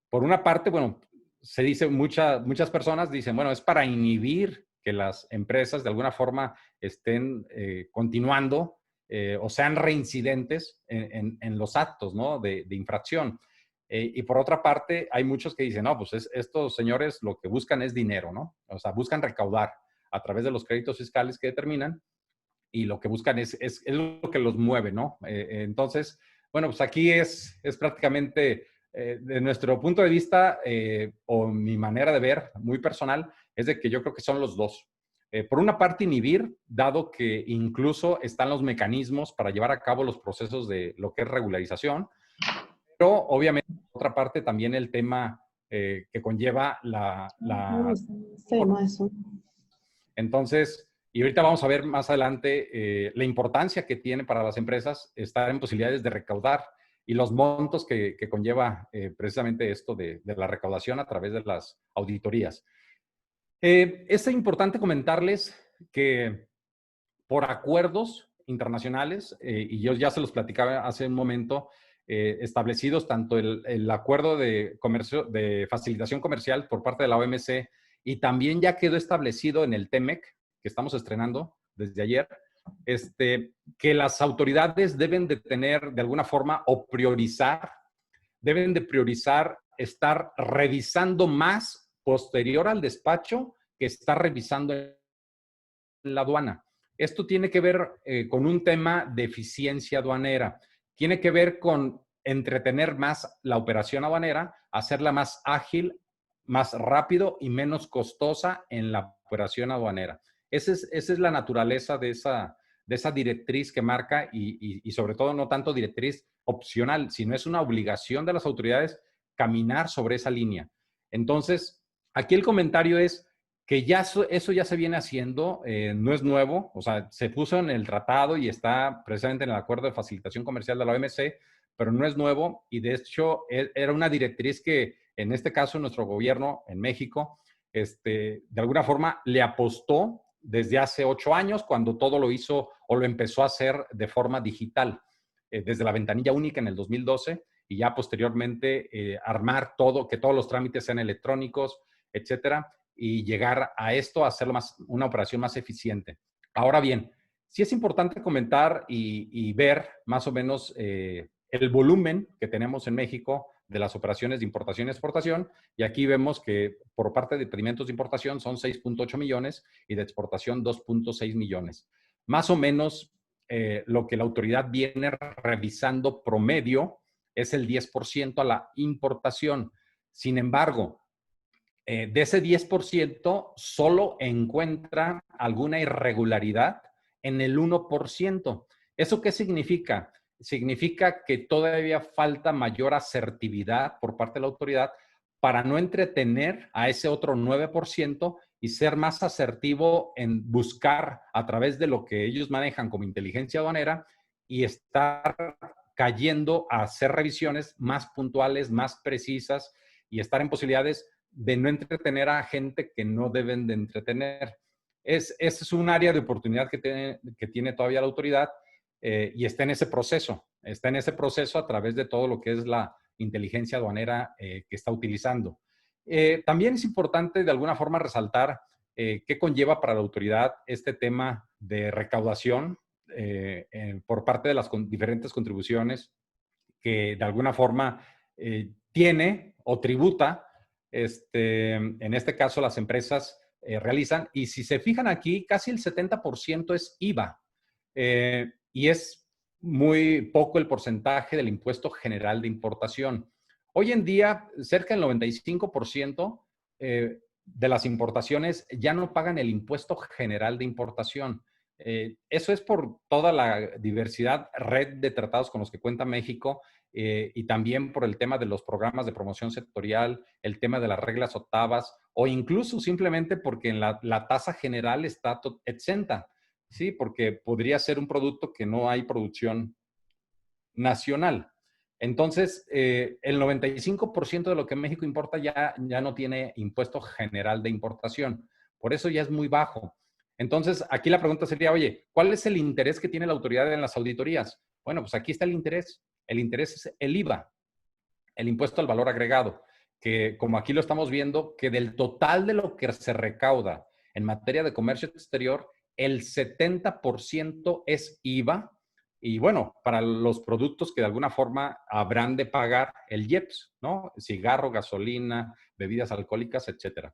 por una parte, bueno, se dice, muchas personas dicen, bueno, es para inhibir que las empresas de alguna forma estén continuando o sean reincidentes en los actos, ¿no? de infracción. Y por otra parte, hay muchos que dicen, no, pues estos señores lo que buscan es dinero, ¿no? O sea, buscan recaudar a través de los créditos fiscales que determinan y lo que buscan es lo que los mueve, ¿no? Entonces, bueno, pues aquí es prácticamente, de nuestro punto de vista, o mi manera de ver, muy personal, es de que yo creo que son los dos. Por una parte, inhibir, dado que incluso están los mecanismos para llevar a cabo los procesos de lo que es regularización, pero obviamente, por otra parte, también el tema que conlleva entonces, y ahorita vamos a ver más adelante la importancia que tiene para las empresas estar en posibilidades de recaudar y los montos que conlleva precisamente esto de la recaudación a través de las auditorías. Es importante comentarles que por acuerdos internacionales, y yo ya se los platicaba hace un momento, establecidos tanto el acuerdo de comercio, de facilitación comercial por parte de la OMC y también ya quedó establecido en el TEMEC, que estamos estrenando desde ayer, que las autoridades deben de tener de alguna forma o priorizar, deben de priorizar estar revisando más posterior al despacho que estar revisando en la aduana. Esto tiene que ver con un tema de eficiencia aduanera. Tiene que ver con entretener más la operación aduanera, hacerla más ágil, más rápido y menos costosa en la operación aduanera. Esa es la naturaleza de esa directriz que marca y sobre todo no tanto directriz opcional, sino es una obligación de las autoridades caminar sobre esa línea. Entonces, aquí el comentario es que ya eso ya se viene haciendo, no es nuevo, o sea, se puso en el tratado y está presente en el acuerdo de facilitación comercial de la OMC, pero no es nuevo y de hecho era una directriz que en este caso nuestro gobierno en México, de alguna forma le apostó desde hace 8 años cuando todo lo hizo o lo empezó a hacer de forma digital, desde la ventanilla única en el 2012 y ya posteriormente armar todo, que todos los trámites sean electrónicos, etcétera, y llegar a esto, a hacerlo una operación más eficiente. Ahora bien, sí es importante comentar y ver más o menos el volumen que tenemos en México de las operaciones de importación y exportación. Y aquí vemos que por parte de alimentos de importación son 6.8 millones y de exportación 2.6 millones. Más o menos lo que la autoridad viene revisando promedio es el 10% a la importación. Sin embargo, de ese 10%, solo encuentra alguna irregularidad en el 1%. ¿Eso qué significa? Significa que todavía falta mayor asertividad por parte de la autoridad para no entretener a ese otro 9% y ser más asertivo en buscar a través de lo que ellos manejan como inteligencia aduanera y estar cayendo a hacer revisiones más puntuales, más precisas y estar en posibilidades de no entretener a gente que no deben de entretener. Ese es un área de oportunidad que tiene todavía la autoridad y está en ese proceso. Está en ese proceso a través de todo lo que es la inteligencia aduanera que está utilizando. También es importante de alguna forma resaltar qué conlleva para la autoridad este tema de recaudación por parte de las diferentes contribuciones que de alguna forma tiene o tributa, en este caso las empresas realizan. Y si se fijan aquí, casi el 70% es IVA y es muy poco el porcentaje del impuesto general de importación. Hoy en día, cerca del 95% de las importaciones ya no pagan el impuesto general de importación. Eso es por toda la diversidad red de tratados con los que cuenta México y también por el tema de los programas de promoción sectorial, el tema de las reglas octavas o incluso simplemente porque en la tasa general está exenta, ¿sí? Porque podría ser un producto que no hay producción nacional. Entonces, el 95% de lo que México importa ya no tiene impuesto general de importación. Por eso ya es muy bajo. Entonces, aquí la pregunta sería, oye, ¿cuál es el interés que tiene la autoridad en las auditorías? Bueno, pues aquí está el interés. El interés es el IVA, el impuesto al valor agregado, que como aquí lo estamos viendo, que del total de lo que se recauda en materia de comercio exterior, el 70% es IVA. Y bueno, para los productos que de alguna forma habrán de pagar el IEPS, ¿no? Cigarro, gasolina, bebidas alcohólicas, etcétera.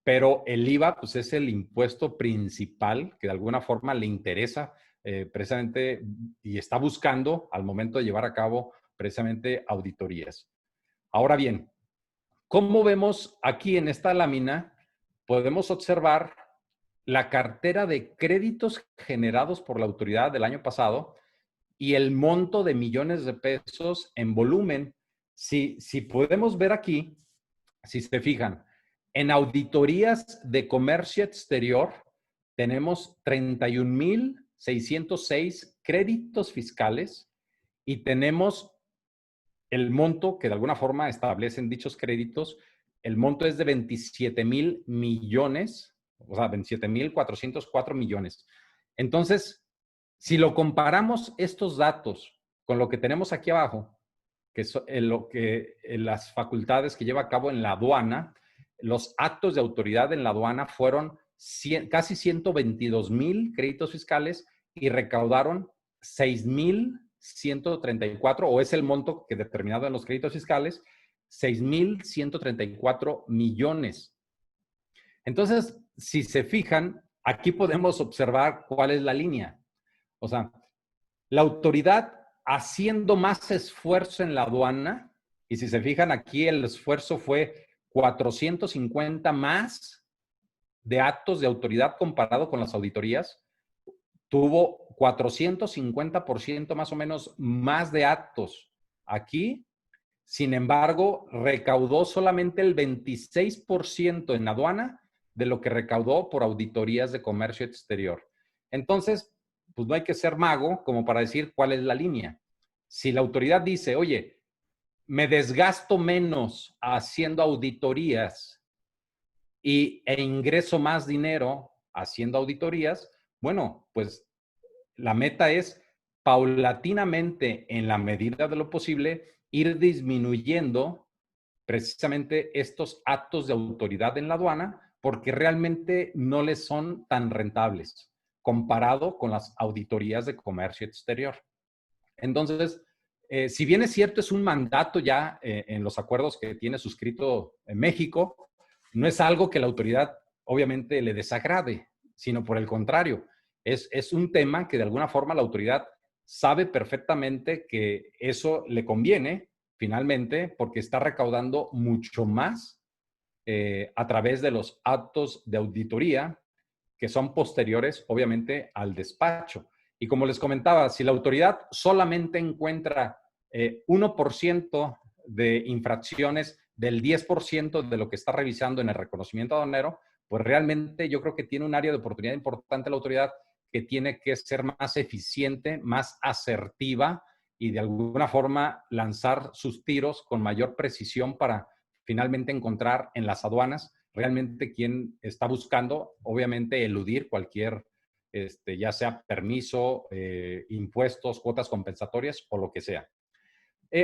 Pero el IVA, pues es el impuesto principal que de alguna forma le interesa precisamente y está buscando al momento de llevar a cabo precisamente auditorías. Ahora bien, ¿cómo vemos aquí en esta lámina? Podemos observar la cartera de créditos generados por la autoridad del año pasado y el monto de millones de pesos en volumen. Si podemos ver aquí, si se fijan, en auditorías de comercio exterior tenemos 31,606 créditos fiscales y tenemos el monto que de alguna forma establecen dichos créditos, el monto es de 27,000 millones, o sea, 27,404 millones. Entonces, si lo comparamos estos datos con lo que tenemos aquí abajo, que es las facultades que lleva a cabo en la aduana, los actos de autoridad en la aduana fueron casi 122,000 créditos fiscales y recaudaron 6,134, o es el monto que determinado en los créditos fiscales, 6,134 millones. Entonces, si se fijan, aquí podemos observar cuál es la línea. O sea, la autoridad haciendo más esfuerzo en la aduana, y si se fijan aquí, el esfuerzo fue 450 más de actos de autoridad comparado con las auditorías, tuvo 450% más o menos más de actos aquí. Sin embargo, recaudó solamente el 26% en aduana de lo que recaudó por auditorías de comercio exterior. Entonces, pues no hay que ser mago como para decir cuál es la línea. Si la autoridad dice, oye, me desgasto menos haciendo auditorías e ingreso más dinero haciendo auditorías, bueno, pues la meta es paulatinamente, en la medida de lo posible, ir disminuyendo precisamente estos actos de autoridad en la aduana porque realmente no les son tan rentables comparado con las auditorías de comercio exterior. Entonces, si bien es cierto, es un mandato ya en los acuerdos que tiene suscrito en México, no es algo que la autoridad obviamente le desagrade, sino por el contrario, es un tema que de alguna forma la autoridad sabe perfectamente que eso le conviene finalmente porque está recaudando mucho más a través de los actos de auditoría que son posteriores, obviamente, al despacho. Y como les comentaba, si la autoridad solamente encuentra 1% de infracciones del 10% de lo que está revisando en el reconocimiento aduanero, pues realmente yo creo que tiene un área de oportunidad importante la autoridad que tiene que ser más eficiente, más asertiva y de alguna forma lanzar sus tiros con mayor precisión para finalmente encontrar en las aduanas realmente quién está buscando, obviamente, eludir cualquier, ya sea permiso, impuestos, cuotas compensatorias o lo que sea.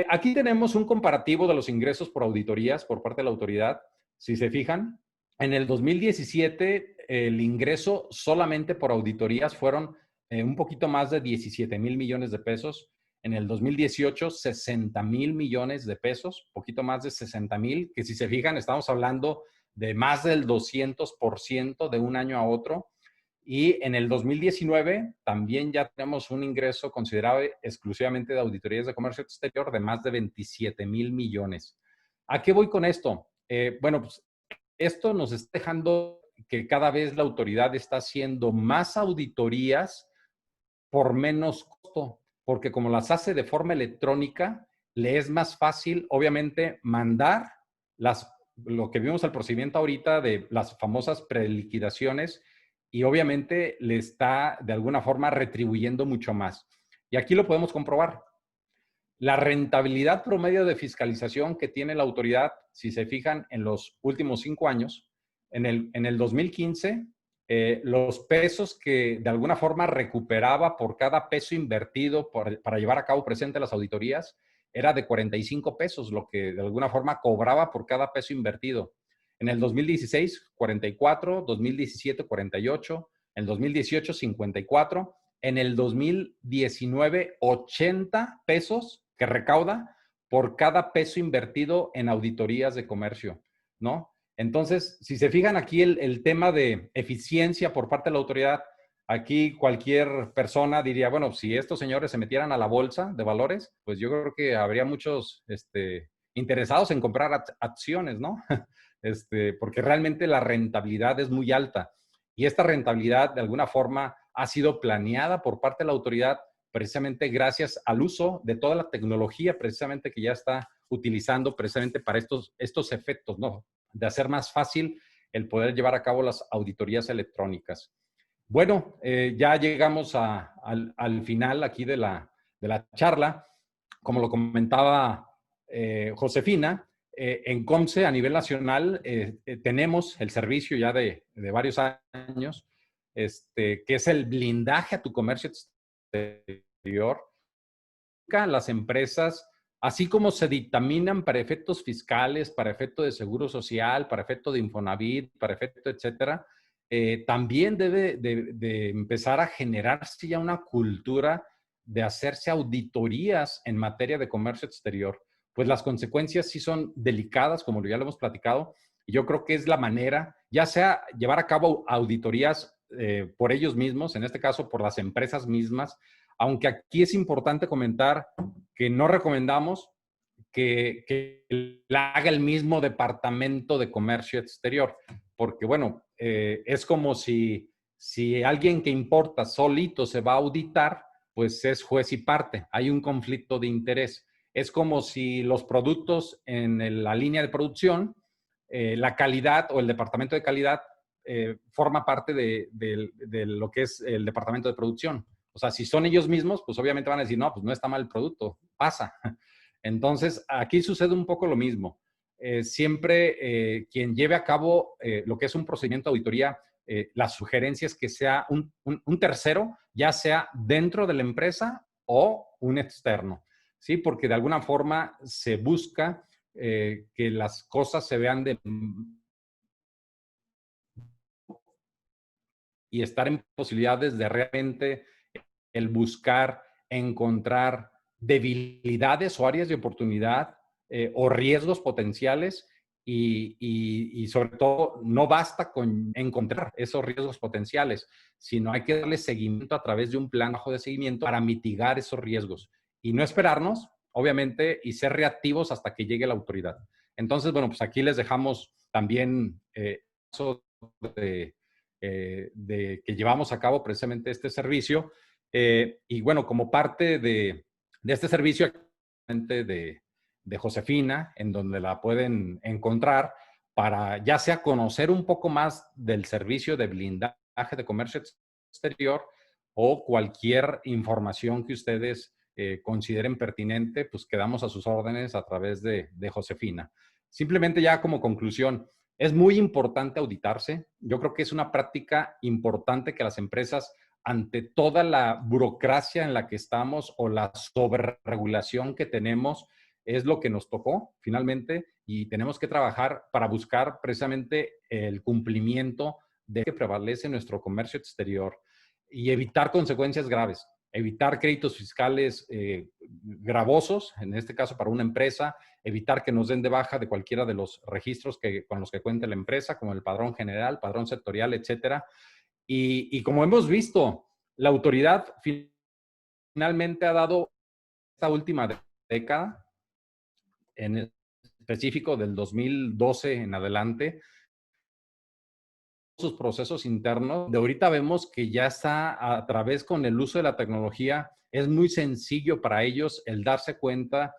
Aquí tenemos un comparativo de los ingresos por auditorías por parte de la autoridad. Si se fijan, en el 2017 el ingreso solamente por auditorías fueron un poquito más de 17 mil millones de pesos. En el 2018, 60 mil millones de pesos, poquito más de 60 mil, que si se fijan, estamos hablando de más del 200% de un año a otro. Y en el 2019 también ya tenemos un ingreso considerable exclusivamente de auditorías de comercio exterior de más de 27 mil millones. ¿A qué voy con esto? Bueno, pues esto nos está dejando que cada vez la autoridad está haciendo más auditorías por menos costo, porque como las hace de forma electrónica, le es más fácil, obviamente, mandar lo que vimos al procedimiento ahorita de las famosas preliquidaciones y obviamente le está de alguna forma retribuyendo mucho más. Y aquí lo podemos comprobar. La rentabilidad promedio de fiscalización que tiene la autoridad, si se fijan en los últimos 5 años, en el 2015, los pesos que de alguna forma recuperaba por cada peso invertido para llevar a cabo presente las auditorías era de 45 pesos, lo que de alguna forma cobraba por cada peso invertido. En el 2016, 44, 2017, 48, en el 2018, 54, en el 2019, 80 pesos que recauda por cada peso invertido en auditorías de comercio, ¿no? Entonces, si se fijan aquí el tema de eficiencia por parte de la autoridad, aquí cualquier persona diría, bueno, si estos señores se metieran a la bolsa de valores, pues yo creo que habría muchos interesados en comprar acciones, ¿no? Porque realmente la rentabilidad es muy alta. Y esta rentabilidad, de alguna forma, ha sido planeada por parte de la autoridad precisamente gracias al uso de toda la tecnología precisamente que ya está utilizando precisamente para estos efectos, ¿no? De hacer más fácil el poder llevar a cabo las auditorías electrónicas. Bueno, ya llegamos al final aquí de la charla. Como lo comentaba Josefina, en COMCE a nivel nacional tenemos el servicio ya de varios años, que es el blindaje a tu comercio exterior. Las empresas, así como se dictaminan para efectos fiscales, para efecto de seguro social, para efecto de Infonavit, para efecto, etcétera, también debe de empezar a generarse ya una cultura de hacerse auditorías en materia de comercio exterior. Pues las consecuencias sí son delicadas, como ya lo hemos platicado, y yo creo que es la manera, ya sea llevar a cabo auditorías por ellos mismos, en este caso por las empresas mismas, aunque aquí es importante comentar que no recomendamos que la haga el mismo Departamento de Comercio Exterior, porque bueno, es como si alguien que importa solito se va a auditar, pues es juez y parte, hay un conflicto de interés. Es como si los productos en la línea de producción, la calidad o el departamento de calidad forma parte de lo que es el departamento de producción. O sea, si son ellos mismos, pues obviamente van a decir, no, pues no está mal el producto, pasa. Entonces, aquí sucede un poco lo mismo. Siempre quien lleve a cabo lo que es un procedimiento de auditoría, la sugerencia es que sea un tercero, ya sea dentro de la empresa o un externo, ¿sí? Porque de alguna forma se busca que las cosas se vean y estar en posibilidades de realmente el buscar, encontrar debilidades o áreas de oportunidad o riesgos potenciales y sobre todo no basta con encontrar esos riesgos potenciales, sino hay que darle seguimiento a través de un plan de seguimiento para mitigar esos riesgos y no esperarnos, obviamente, y ser reactivos hasta que llegue la autoridad. Entonces, bueno, pues aquí les dejamos también eso de que llevamos a cabo precisamente este servicio. Y bueno, como parte de este servicio de Josefina, en donde la pueden encontrar para ya sea conocer un poco más del servicio de blindaje de comercio exterior o cualquier información que ustedes consideren pertinente, pues quedamos a sus órdenes a través de Josefina. Simplemente ya como conclusión, es muy importante auditarse. Yo creo que es una práctica importante que las empresas, ante toda la burocracia en la que estamos o la sobreregulación que tenemos, es lo que nos tocó finalmente y tenemos que trabajar para buscar precisamente el cumplimiento de que prevalece nuestro comercio exterior y evitar consecuencias graves, evitar créditos fiscales gravosos, en este caso para una empresa, evitar que nos den de baja de cualquiera de los registros con los que cuente la empresa, como el padrón general, padrón sectorial, etcétera. Y como hemos visto, la autoridad finalmente ha dado esta última década, en específico del 2012 en adelante, sus procesos internos. De ahorita vemos que ya está a través con el uso de la tecnología, es muy sencillo para ellos el darse cuenta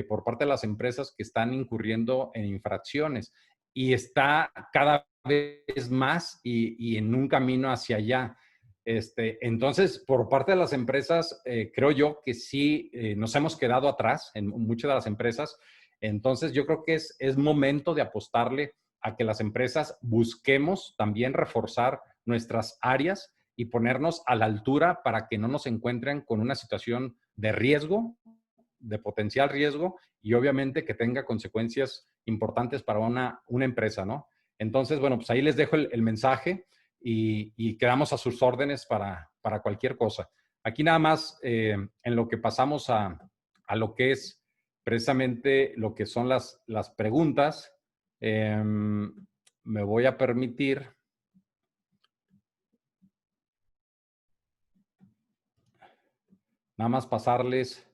por parte de las empresas que están incurriendo en infracciones y está cada vez más y en un camino hacia allá. Entonces, por parte de las empresas, creo yo que sí nos hemos quedado atrás en muchas de las empresas. Entonces, yo creo que es momento de apostarle a que las empresas busquemos también reforzar nuestras áreas y ponernos a la altura para que no nos encuentren con una situación de riesgo, de potencial riesgo y obviamente que tenga consecuencias importantes para una empresa, ¿no? Entonces, bueno, pues ahí les dejo el mensaje y quedamos a sus órdenes para cualquier cosa. Aquí nada más en lo que pasamos a lo que es precisamente lo que son las preguntas. Me voy a permitir nada más pasarles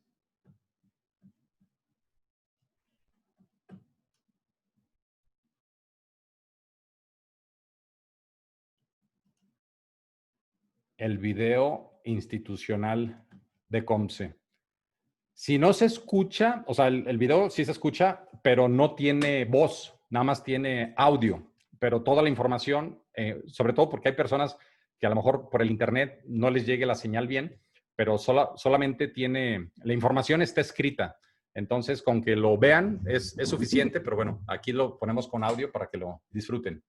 el video institucional de COMSE. Si no se escucha, o sea, el video sí se escucha, pero no tiene voz, nada más tiene audio, pero toda la información, sobre todo porque hay personas que a lo mejor por el internet no les llegue la señal bien, pero solamente tiene, la información está escrita. Entonces, con que lo vean es suficiente, pero bueno, aquí lo ponemos con audio para que lo disfruten.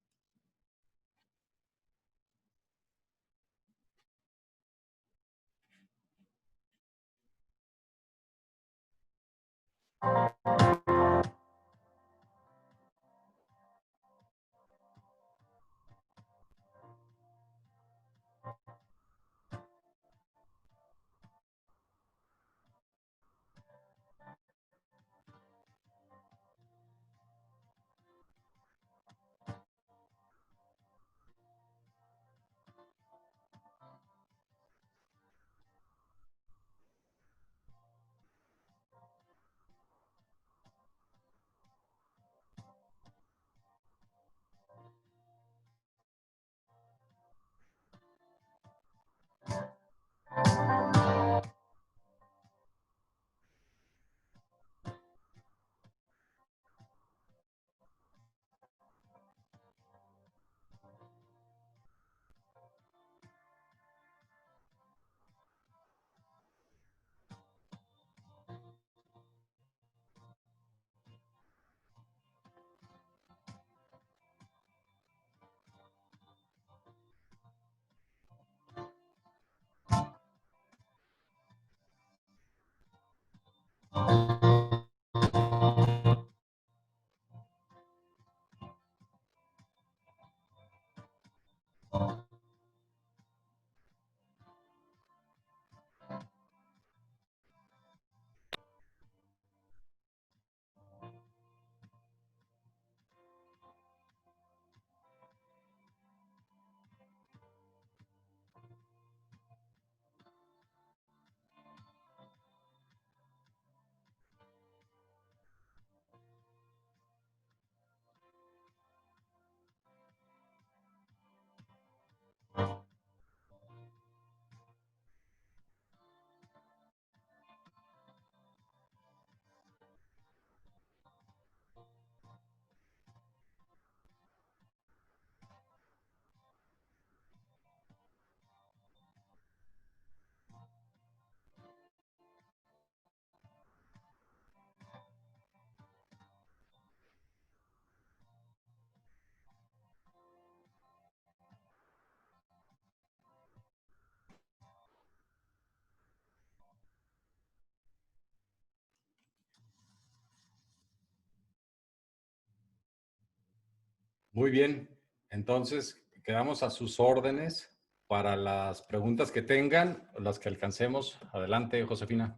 Muy bien. Entonces, quedamos a sus órdenes para las preguntas que tengan, las que alcancemos. Adelante, Josefina.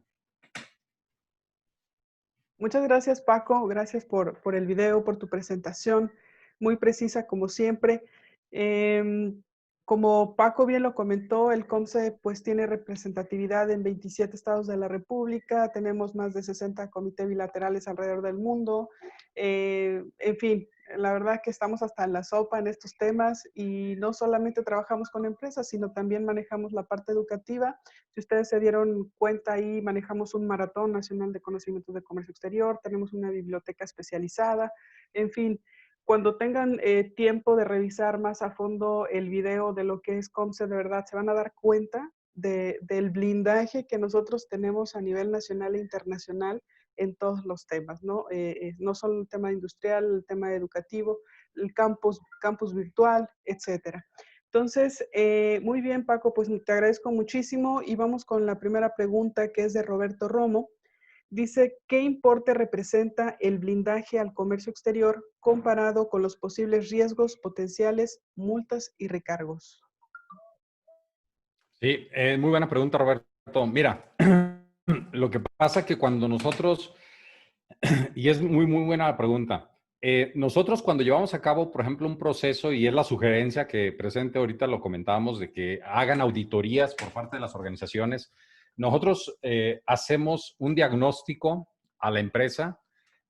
Muchas gracias, Paco. Gracias por el video, por tu presentación, muy precisa como siempre. Em, Como Paco bien lo comentó, el COMSE pues tiene representatividad en 27 estados de la República, tenemos más de 60 comités bilaterales alrededor del mundo. En fin, la verdad que estamos hasta en la sopa en estos temas y no solamente trabajamos con empresas, sino también manejamos la parte educativa. Si ustedes se dieron cuenta, ahí manejamos un maratón nacional de conocimientos de comercio exterior, tenemos una biblioteca especializada, en fin. Cuando tengan tiempo de revisar más a fondo el video de lo que es COMSE, de verdad se van a dar cuenta del blindaje que nosotros tenemos a nivel nacional e internacional en todos los temas, ¿no? No solo el tema industrial, el tema educativo, el campus virtual, etcétera. Entonces, muy bien, Paco, pues te agradezco muchísimo y vamos con la primera pregunta que es de Roberto Romo. Dice, ¿qué importe representa el blindaje al comercio exterior comparado con los posibles riesgos potenciales, multas y recargos?
Sí, muy buena pregunta, Roberto. Mira, lo que pasa es que cuando nosotros, y es muy buena la pregunta, nosotros cuando llevamos a cabo, por ejemplo, un proceso, y es la sugerencia que presente ahorita lo comentábamos, de que hagan auditorías por parte de las organizaciones, nosotros hacemos un diagnóstico a la empresa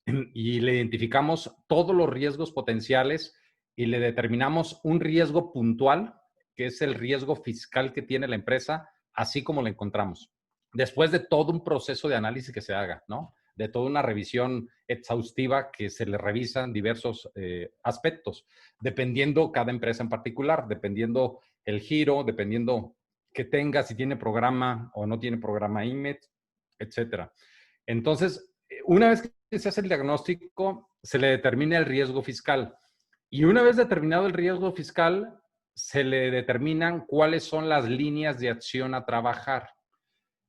y le identificamos todos los riesgos potenciales y le determinamos un riesgo puntual, que es el riesgo fiscal que tiene la empresa, así como lo encontramos. Después de todo un proceso de análisis que se haga, ¿no? De toda una revisión exhaustiva que se le revisan diversos aspectos, dependiendo cada empresa en particular, dependiendo el giro, dependiendo que tenga, si tiene programa o no tiene programa IMET, etcétera. Entonces, una vez que se hace el diagnóstico, se le determina el riesgo fiscal. Y una vez determinado el riesgo fiscal, se le determinan cuáles son las líneas de acción a trabajar.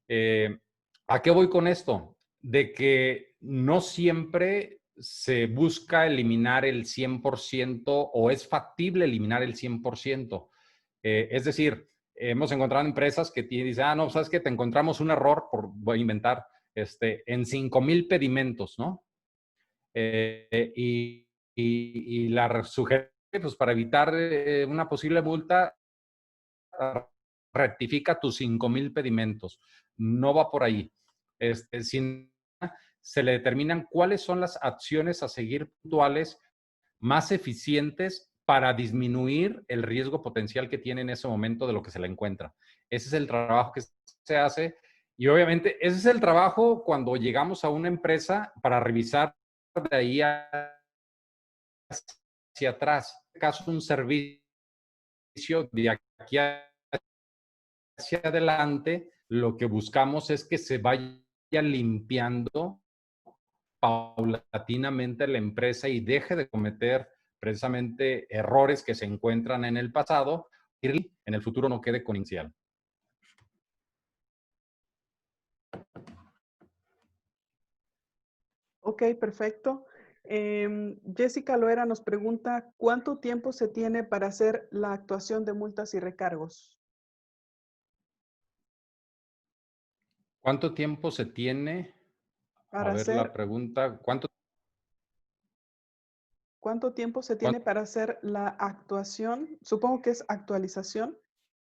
¿A qué voy con esto? De que no siempre se busca eliminar el 100% o es factible eliminar el 100%. Es decir, hemos encontrado empresas que dicen, no, ¿sabes qué? Te encontramos un error, voy a inventar, en 5,000 pedimentos, ¿no? Y la sugerencia, pues para evitar una posible multa, rectifica tus 5,000 pedimentos. No va por ahí. Sin, se le determinan cuáles son las acciones a seguir puntuales más eficientes para disminuir el riesgo potencial que tiene en ese momento de lo que se le encuentra. Ese es el trabajo que se hace y obviamente ese es el trabajo cuando llegamos a una empresa para revisar de ahí hacia atrás. En este caso, un servicio de aquí hacia adelante, lo que buscamos es que se vaya limpiando paulatinamente la empresa y deje de cometer precisamente errores que se encuentran en el pasado y en el futuro no quede con inicial.
Ok, perfecto. Jessica Loera nos pregunta, ¿cuánto tiempo se tiene para hacer la actuación de multas y recargos?
¿Cuánto tiempo se tiene? A
Para
ver la
hacer,
pregunta.
¿cuánto tiempo se tiene para hacer la actuación? Supongo que es actualización.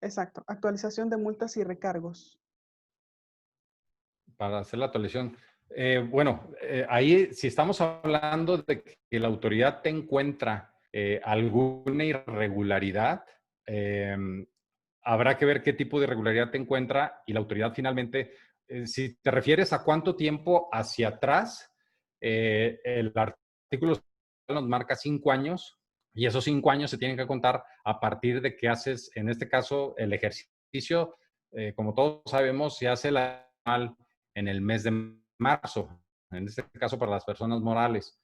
Exacto, actualización de multas y recargos.
Para hacer la actualización? Ahí si estamos hablando de que la autoridad te encuentra alguna irregularidad, habrá que ver qué tipo de irregularidad te encuentra y la autoridad finalmente, si te refieres a cuánto tiempo hacia atrás, el artículo nos marca 5 años y esos 5 años se tienen que contar a partir de que haces, en este caso, el ejercicio, como todos sabemos, se hace la en el mes de marzo, en este caso para las personas morales.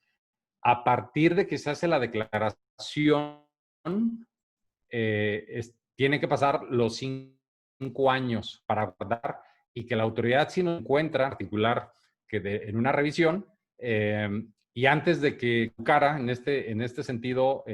A partir de que se hace la declaración, tiene que pasar los 5 años para guardar y que la autoridad, si no encuentra, en particular, que en una revisión, y antes de que cara en este sentido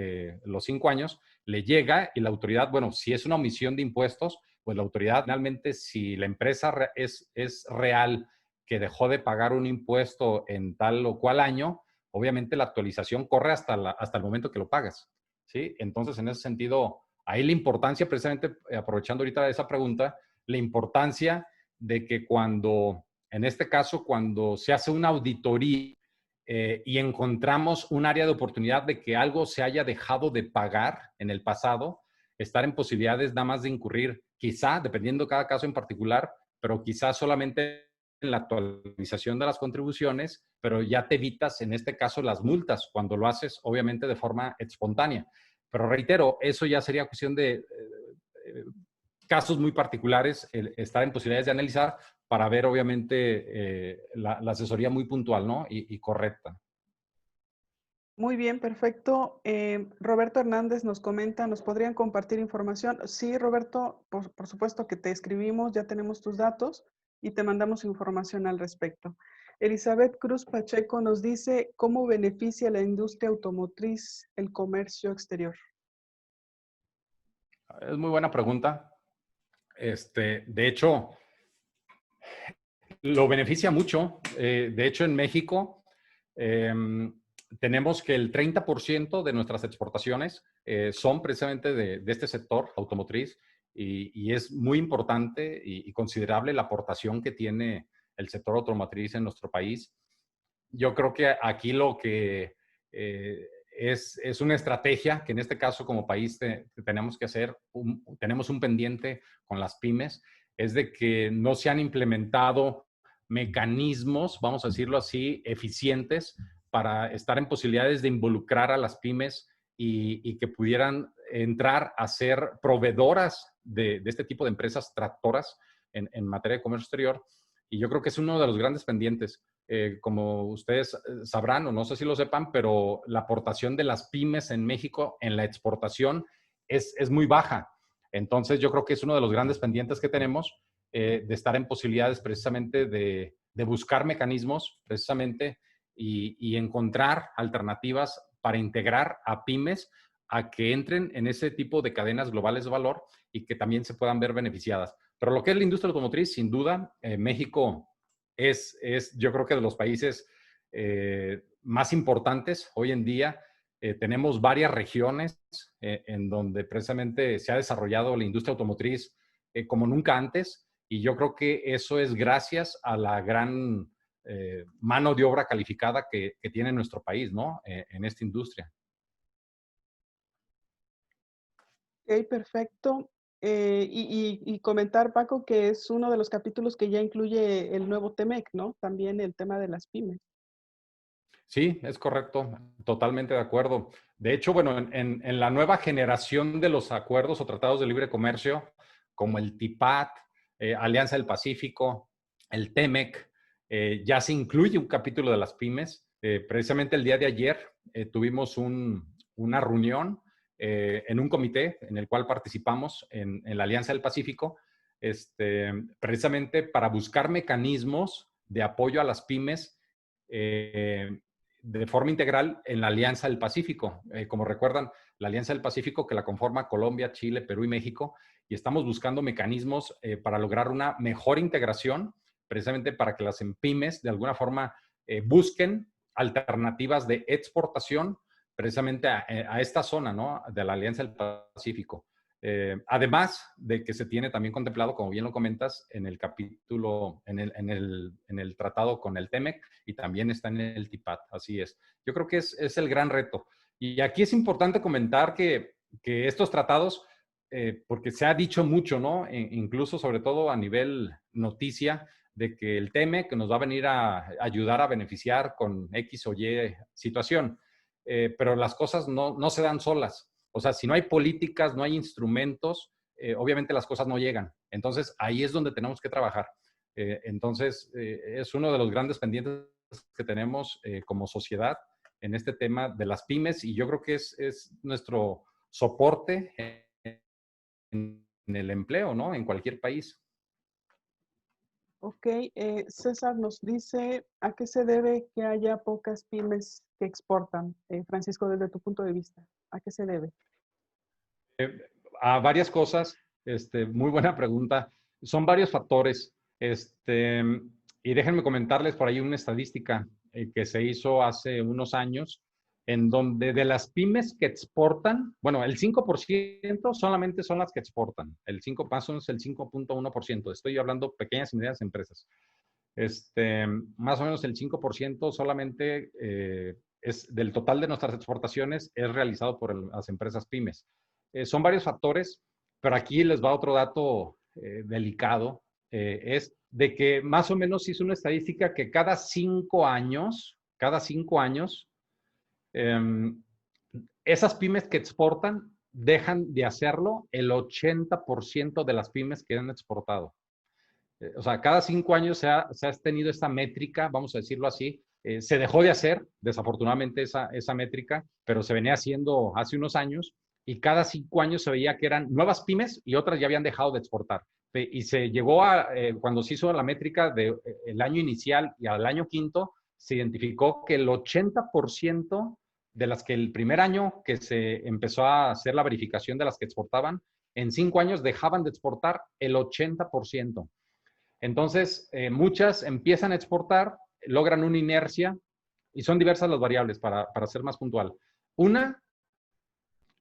los 5 años, le llega y la autoridad, bueno, si es una omisión de impuestos, pues la autoridad finalmente, si la empresa es real que dejó de pagar un impuesto en tal o cual año, obviamente la actualización corre hasta el momento que lo pagas, ¿sí? Entonces, en ese sentido, ahí la importancia, precisamente aprovechando ahorita esa pregunta, la importancia de que cuando, en este caso, cuando se hace una auditoría y encontramos un área de oportunidad de que algo se haya dejado de pagar en el pasado, estar en posibilidades nada más de incurrir, quizá, dependiendo de cada caso en particular, pero quizá solamente en la actualización de las contribuciones, pero ya te evitas, en este caso, las multas, cuando lo haces, obviamente, de forma espontánea. Pero reitero, eso ya sería cuestión de casos muy particulares, estar en posibilidades de analizar para ver, obviamente, la asesoría muy puntual, ¿no? Y correcta.
Muy bien, perfecto. Roberto Hernández nos comenta, ¿nos podrían compartir información? Sí, Roberto, por supuesto que te escribimos, ya tenemos tus datos y te mandamos información al respecto. Elizabeth Cruz Pacheco nos dice, ¿cómo beneficia a la industria automotriz el comercio exterior?
Es muy buena pregunta. De hecho, lo beneficia mucho. De hecho, en México eh, tenemos que el 30% de nuestras exportaciones son precisamente de este sector automotriz y es muy importante y considerable la aportación que tiene el sector automotriz en nuestro país. Yo creo que aquí lo que es una estrategia que en este caso como país tenemos que hacer, tenemos un pendiente con las pymes, es de que no se han implementado mecanismos, vamos a decirlo así, eficientes para estar en posibilidades de involucrar a las pymes y que pudieran entrar a ser proveedoras de este tipo de empresas tractoras en materia de comercio exterior. Y yo creo que es uno de los grandes pendientes. Como ustedes sabrán, o no sé si lo sepan, pero la aportación de las pymes en México en la exportación es muy baja. Entonces, yo creo que es uno de los grandes pendientes que tenemos de estar en posibilidades precisamente de buscar mecanismos precisamente y encontrar alternativas para integrar a pymes a que entren en ese tipo de cadenas globales de valor y que también se puedan ver beneficiadas. Pero lo que es la industria automotriz, sin duda, México yo creo que de los países más importantes hoy en día. Tenemos varias regiones en donde precisamente se ha desarrollado la industria automotriz como nunca antes y yo creo que eso es gracias a la gran mano de obra calificada que tiene nuestro país, ¿no? En esta industria.
Ok, perfecto. Y comentar, Paco, que es uno de los capítulos que ya incluye el nuevo TEMEC, ¿no? También el tema de las pymes.
Sí, es correcto, totalmente de acuerdo. De hecho, bueno, en la nueva generación de los acuerdos o tratados de libre comercio, como el TIPAT, Alianza del Pacífico, el TEMEC, ya se incluye un capítulo de las pymes. Precisamente el día de ayer tuvimos una reunión en un comité en el cual participamos en la Alianza del Pacífico, precisamente para buscar mecanismos de apoyo a las pymes de forma integral en la Alianza del Pacífico. Como recuerdan, la Alianza del Pacífico que la conforma Colombia, Chile, Perú y México, y estamos buscando mecanismos para lograr una mejor integración, precisamente para que las pymes de alguna forma busquen alternativas de exportación precisamente a esta zona, ¿no? De la Alianza del Pacífico. Además de que se tiene también contemplado, como bien lo comentas, en el capítulo, en el tratado con el TEMEC y también está en el TIPAT, así es. Yo creo que es el gran reto. Y aquí es importante comentar que estos tratados, porque se ha dicho mucho, ¿no? Incluso sobre todo a nivel noticia, de que el TEMEC nos va a venir a ayudar a beneficiar con X o Y situación. Pero las cosas no se dan solas. O sea, si no hay políticas, no hay instrumentos, obviamente las cosas no llegan. Entonces, ahí es donde tenemos que trabajar. Entonces, es uno de los grandes pendientes que tenemos como sociedad en este tema de las pymes y yo creo que es nuestro soporte en el empleo, ¿no? En cualquier país.
Ok, César nos dice, ¿a qué se debe que haya pocas pymes que exportan, Francisco, desde tu punto de vista? ¿A qué se debe?
Eh, a varias cosas. Muy buena pregunta. Son varios factores. Y déjenme comentarles por ahí una estadística que se hizo hace unos años, en donde de las pymes que exportan, bueno, el 5% solamente son las que exportan. El 5 más o menos el 5.1%. Estoy hablando pequeñas y medianas empresas. Más o menos el 5% solamente es del total de nuestras exportaciones es realizado por las empresas pymes. Son varios factores, pero aquí les va otro dato delicado. Es de que más o menos hizo una estadística que cada 5 años, eh, esas pymes que exportan dejan de hacerlo el 80% de las pymes que han exportado. O sea, cada 5 años se ha tenido esta métrica, vamos a decirlo así. Se dejó de hacer, desafortunadamente, esa métrica, pero se venía haciendo hace unos años y cada 5 años se veía que eran nuevas pymes y otras ya habían dejado de exportar. Y se llegó a, cuando se hizo la métrica del año inicial y al año quinto, se identificó que el 80% de las que el primer año que se empezó a hacer la verificación de las que exportaban, en 5 años dejaban de exportar el 80%. Entonces, muchas empiezan a exportar, logran una inercia y son diversas las variables para ser más puntual. Una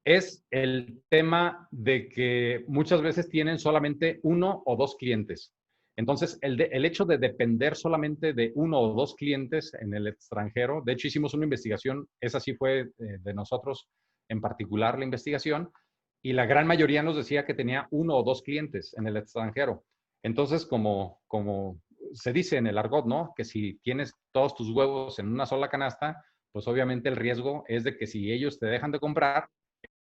es el tema de que muchas veces tienen solamente uno o dos clientes. Entonces, el hecho de depender solamente de uno o dos clientes en el extranjero, de hecho hicimos una investigación, esa sí fue de nosotros en particular la investigación, y la gran mayoría nos decía que tenía uno o dos clientes en el extranjero. Entonces, como se dice en el argot, ¿no? Que si tienes todos tus huevos en una sola canasta, pues obviamente el riesgo es de que si ellos te dejan de comprar,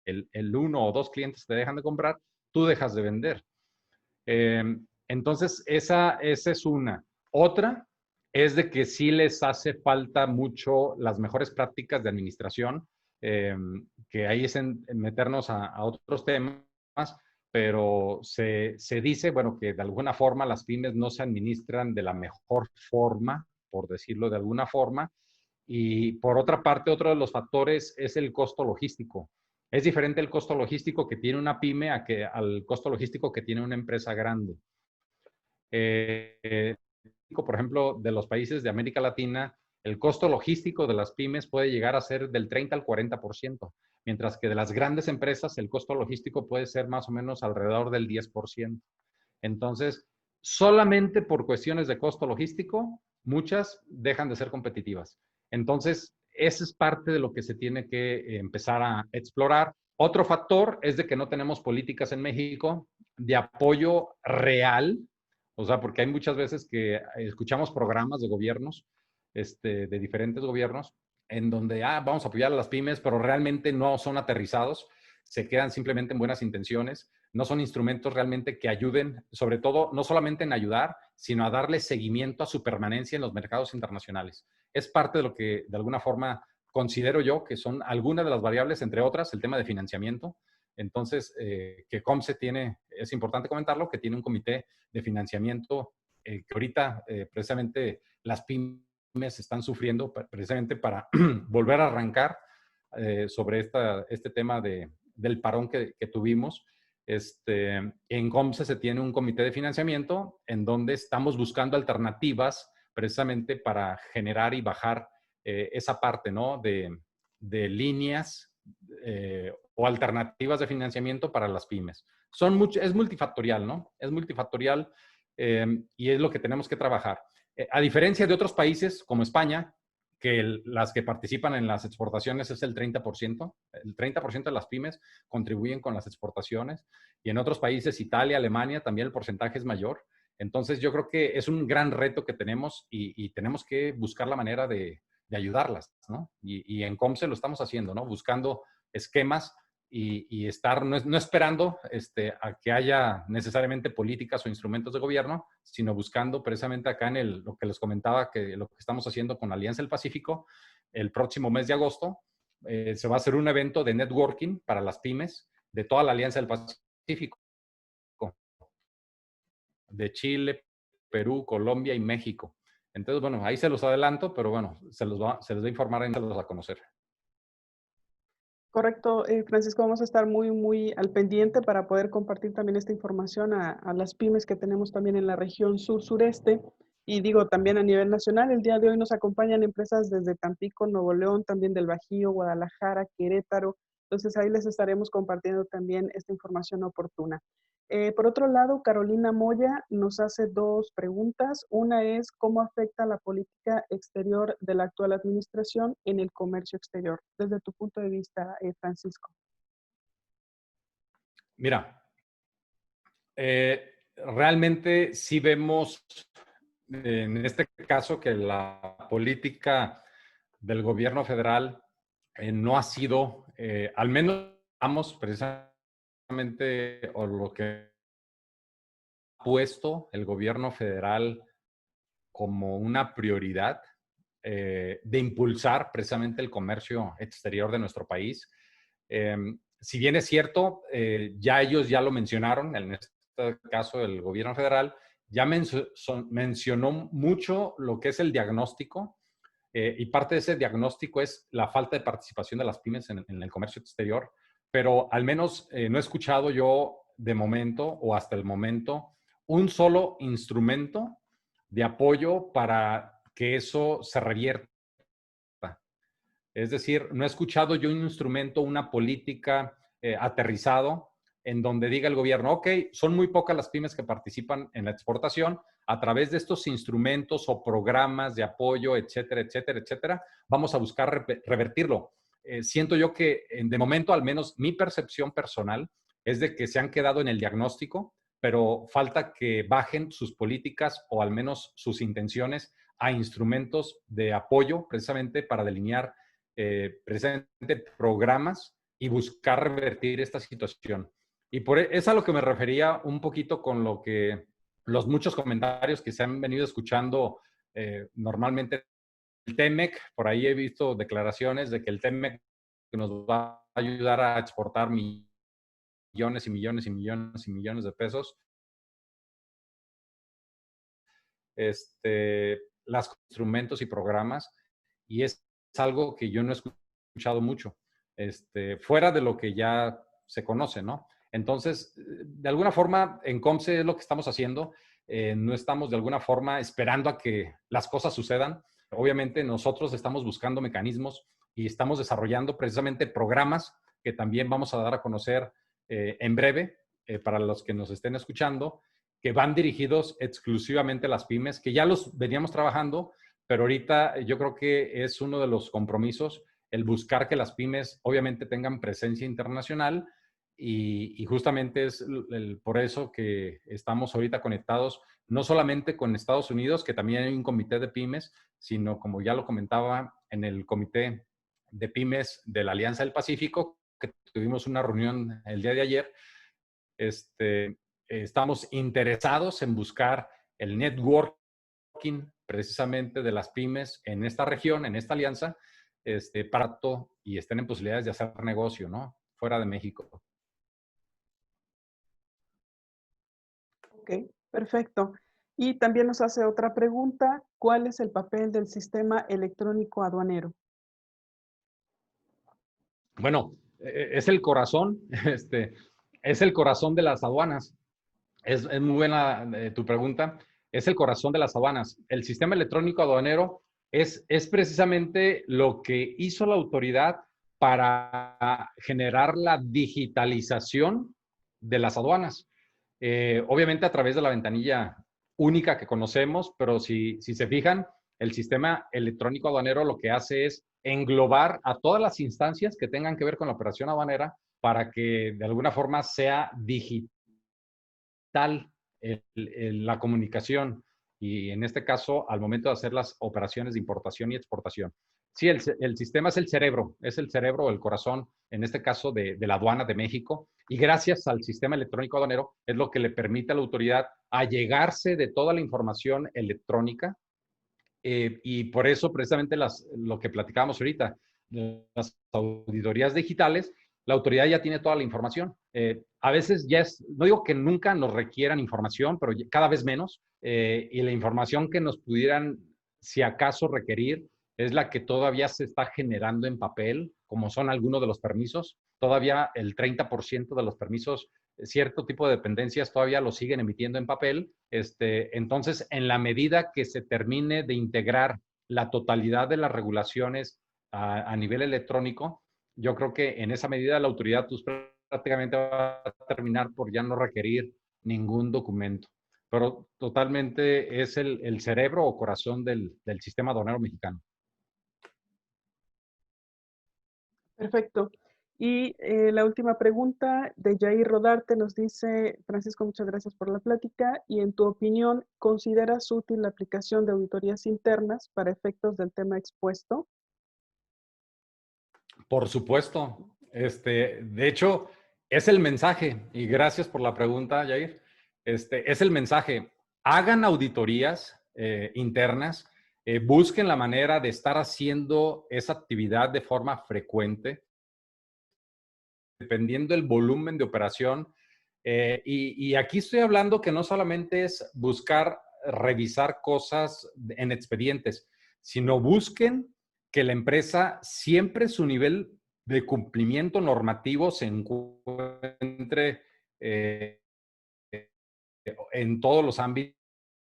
el uno o dos clientes te dejan de comprar, tú dejas de vender. Entonces, esa es una. Otra es de que sí les hace falta mucho las mejores prácticas de administración, que ahí es en meternos a otros temas, pero se dice, bueno, que de alguna forma las pymes no se administran de la mejor forma, por decirlo de alguna forma. Y por otra parte, otro de los factores es el costo logístico. Es diferente el costo logístico que tiene una pyme al costo logístico que tiene una empresa grande. Por ejemplo, de los países de América Latina, el costo logístico de las pymes puede llegar a ser del 30 al 40%, mientras que de las grandes empresas el costo logístico puede ser más o menos alrededor del 10%. Entonces, solamente por cuestiones de costo logístico, muchas dejan de ser competitivas. Entonces, esa es parte de lo que se tiene que empezar a explorar. Otro factor es de que no tenemos políticas en México de apoyo real, o sea, porque hay muchas veces que escuchamos programas de gobiernos, de diferentes gobiernos, en donde, vamos a apoyar a las pymes, pero realmente no son aterrizados, se quedan simplemente en buenas intenciones, no son instrumentos realmente que ayuden, sobre todo, no solamente en ayudar, sino a darle seguimiento a su permanencia en los mercados internacionales. Es parte de lo que, de alguna forma, considero yo que son algunas de las variables, entre otras, el tema de financiamiento. Entonces, que COMSE tiene, es importante comentarlo, que tiene un comité de financiamiento que ahorita precisamente las pymes están sufriendo precisamente para volver a arrancar sobre este tema del parón que tuvimos. En COMSE se tiene un comité de financiamiento en donde estamos buscando alternativas precisamente para generar y bajar esa parte, ¿no? De líneas o alternativas de financiamiento para las pymes. Es multifactorial, ¿no? Es multifactorial y es lo que tenemos que trabajar. A diferencia de otros países como España, que las que participan en las exportaciones es el 30%. El 30% de las pymes contribuyen con las exportaciones. Y en otros países, Italia, Alemania, también el porcentaje es mayor. Entonces, yo creo que es un gran reto que tenemos y tenemos que buscar la manera de ayudarlas, ¿no? Y en COMSE lo estamos haciendo, ¿no? Buscando esquemas y estar, no esperando a que haya necesariamente políticas o instrumentos de gobierno, sino buscando precisamente acá en lo que les comentaba, que lo que estamos haciendo con Alianza del Pacífico, el próximo mes de agosto, se va a hacer un evento de networking para las pymes de toda la Alianza del Pacífico, de Chile, Perú, Colombia y México. Entonces, bueno, ahí se los adelanto, pero bueno, se les va a informar y se los va a conocer.
Correcto, Francisco, vamos a estar muy, muy al pendiente para poder compartir también esta información a las pymes que tenemos también en la región sur-sureste y digo también a nivel nacional. El día de hoy nos acompañan empresas desde Tampico, Nuevo León, también del Bajío, Guadalajara, Querétaro. Entonces ahí les estaremos compartiendo también esta información oportuna. Por otro lado, Carolina Moya nos hace dos preguntas. Una es, ¿cómo afecta la política exterior de la actual administración en el comercio exterior? Desde tu punto de vista, Francisco.
Mira, realmente sí vemos en este caso que la política del gobierno federal no ha sido, al menos vamos precisamente, o lo que ha puesto el gobierno federal como una prioridad de impulsar precisamente el comercio exterior de nuestro país. Si bien es cierto, ya ellos ya lo mencionaron, en este caso el gobierno federal, ya mencionó mucho lo que es el diagnóstico, y parte de ese diagnóstico es la falta de participación de las pymes en el comercio exterior, pero al menos no he escuchado yo de momento o hasta el momento un solo instrumento de apoyo para que eso se revierta. Es decir, no he escuchado yo un instrumento, una política aterrizado en donde diga el gobierno, ok, son muy pocas las pymes que participan en la exportación, a través de estos instrumentos o programas de apoyo, etcétera, etcétera, etcétera, vamos a buscar revertirlo. Siento yo que de momento, al menos mi percepción personal, es de que se han quedado en el diagnóstico, pero falta que bajen sus políticas o al menos sus intenciones a instrumentos de apoyo precisamente para delinear precisamente programas y buscar revertir esta situación. Y es a lo que me refería un poquito con lo que los muchos comentarios que se han venido escuchando normalmente. El TEMEC, por ahí he visto declaraciones de que el TEMEC nos va a ayudar a exportar millones y millones y millones y millones de pesos. Los instrumentos y programas, y es algo que yo no he escuchado mucho, fuera de lo que ya se conoce, ¿no? Entonces, de alguna forma, en COMSE es lo que estamos haciendo. No estamos de alguna forma esperando a que las cosas sucedan. Obviamente, nosotros estamos buscando mecanismos y estamos desarrollando precisamente programas que también vamos a dar a conocer en breve para los que nos estén escuchando, que van dirigidos exclusivamente a las pymes, que ya los veníamos trabajando, pero ahorita yo creo que es uno de los compromisos el buscar que las pymes obviamente tengan presencia internacional y justamente es por eso que estamos ahorita conectados no solamente con Estados Unidos, que también hay un comité de pymes, sino como ya lo comentaba en el comité de pymes de la Alianza del Pacífico, que tuvimos una reunión el día de ayer. Estamos interesados en buscar el networking precisamente de las pymes en esta región, en esta alianza, para todo y estén en posibilidades de hacer negocio, ¿no? Fuera de México.
Ok, perfecto. Y también nos hace otra pregunta, ¿cuál es el papel del sistema electrónico aduanero?
Bueno, es el corazón, es el corazón de las aduanas. Es muy buena tu pregunta. Es el corazón de las aduanas. El sistema electrónico aduanero es precisamente lo que hizo la autoridad para generar la digitalización de las aduanas. Obviamente a través de la ventanilla única que conocemos, pero si se fijan, el sistema electrónico aduanero lo que hace es englobar a todas las instancias que tengan que ver con la operación aduanera para que de alguna forma sea digital la comunicación y en este caso al momento de hacer las operaciones de importación y exportación. Sí, el sistema es el cerebro o el corazón, en este caso de la aduana de México, y gracias al sistema electrónico aduanero es lo que le permite a la autoridad allegarse de toda la información electrónica y por eso precisamente lo que platicábamos ahorita, las auditorías digitales, la autoridad ya tiene toda la información. A veces ya no digo que nunca nos requieran información, pero cada vez menos, y la información que nos pudieran si acaso requerir, es la que todavía se está generando en papel, como son algunos de los permisos. Todavía el 30% de los permisos, cierto tipo de dependencias todavía lo siguen emitiendo en papel. Entonces, en la medida que se termine de integrar la totalidad de las regulaciones a nivel electrónico, yo creo que en esa medida la autoridad pues, prácticamente va a terminar por ya no requerir ningún documento. Pero totalmente es el cerebro o corazón del sistema aduanero mexicano.
Perfecto. Y la última pregunta de Jair Rodarte nos dice, Francisco, muchas gracias por la plática. Y en tu opinión, ¿consideras útil la aplicación de auditorías internas para efectos del tema expuesto?
Por supuesto. De hecho, es el mensaje, y gracias por la pregunta, Jair. Es el mensaje. Hagan auditorías internas, busquen la manera de estar haciendo esa actividad de forma frecuente, dependiendo del volumen de operación. Y aquí estoy hablando que no solamente es buscar revisar cosas en expedientes, sino busquen que la empresa siempre su nivel de cumplimiento normativo se encuentre en todos los ámbitos,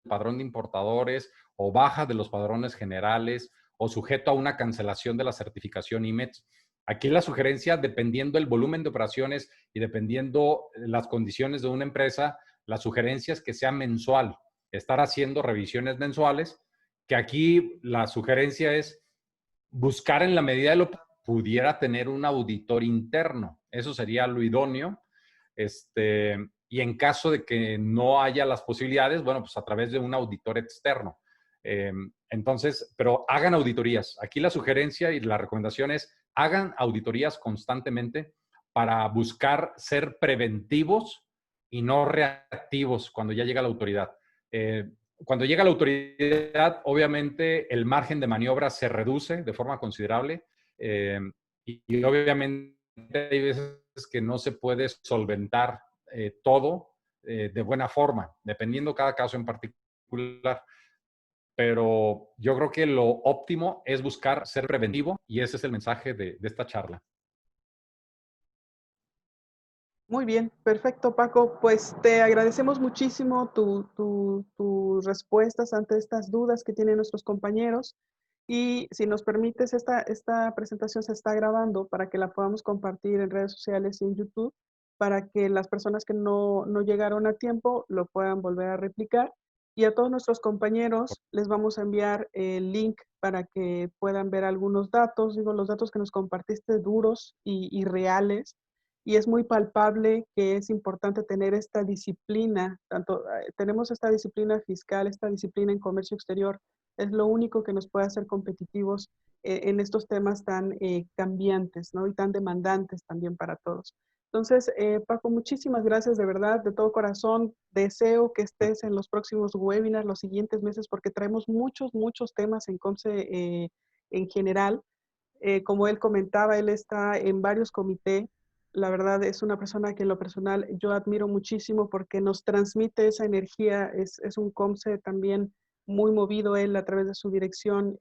padrón de importadores o baja de los padrones generales o sujeto a una cancelación de la certificación IMEX. Aquí la sugerencia, dependiendo el volumen de operaciones y dependiendo las condiciones de una empresa, la sugerencia es que sea mensual, estar haciendo revisiones mensuales, que aquí la sugerencia es buscar en la medida de lo que pudiera tener un auditor interno. Eso sería lo idóneo. Y en caso de que no haya las posibilidades, bueno, pues a través de un auditor externo. Entonces, pero hagan auditorías. Aquí la sugerencia y la recomendación es hagan auditorías constantemente para buscar ser preventivos y no reactivos cuando ya llega la autoridad. Cuando llega la autoridad, obviamente el margen de maniobra se reduce de forma considerable y obviamente hay veces que no se puede solventar todo de buena forma, dependiendo cada caso en particular. Pero yo creo que lo óptimo es buscar ser preventivo y ese es el mensaje de esta charla.
Muy bien, perfecto, Paco. Pues te agradecemos muchísimo tus respuestas ante estas dudas que tienen nuestros compañeros. Y si nos permites, esta presentación se está grabando para que la podamos compartir en redes sociales y en YouTube, para que las personas que no llegaron a tiempo lo puedan volver a replicar. Y a todos nuestros compañeros les vamos a enviar el link para que puedan ver algunos datos, digo, los datos que nos compartiste duros y reales, y es muy palpable que es importante tener esta disciplina, tenemos esta disciplina fiscal, esta disciplina en comercio exterior, es lo único que nos puede hacer competitivos en estos temas tan cambiantes, ¿no? Y tan demandantes también para todos. Entonces, Paco, muchísimas gracias de verdad, de todo corazón. Deseo que estés en los próximos webinars, los siguientes meses, porque traemos muchos temas en COMSE en general. Como él comentaba, él está en varios comités. La verdad es una persona que en lo personal yo admiro muchísimo porque nos transmite esa energía. Es un COMSE también muy movido él a través de su dirección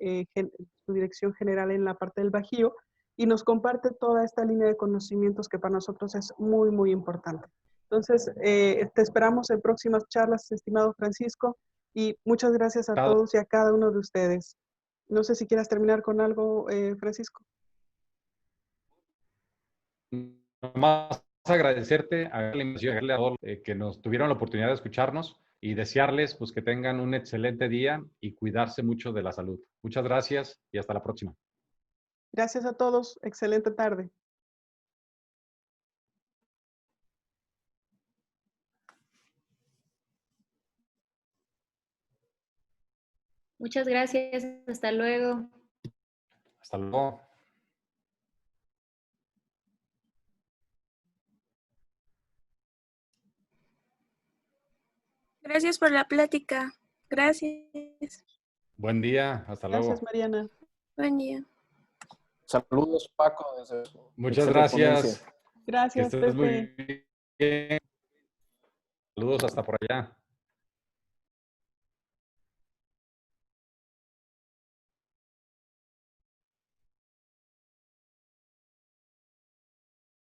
general en la parte del Bajío, y nos comparte toda esta línea de conocimientos que para nosotros es muy importante. Entonces, te esperamos en próximas charlas, estimado Francisco, y muchas gracias a todos y a cada uno de ustedes. No sé si quieras terminar con algo, Francisco.
Nomás agradecerte, agradecerle a todos que nos tuvieron la oportunidad de escucharnos y desearles pues, que tengan un excelente día y cuidarse mucho de la salud. Muchas gracias y hasta la próxima.
Gracias a todos. Excelente tarde.
Muchas gracias. Hasta luego.
Hasta luego.
Gracias por la plática. Gracias.
Buen día. Hasta luego.
Gracias, Mariana.
Buen día.
Saludos, Paco.
Muchas gracias.
Ponencia. Gracias,
que estés
Pepe.
muy bien. Saludos hasta por allá.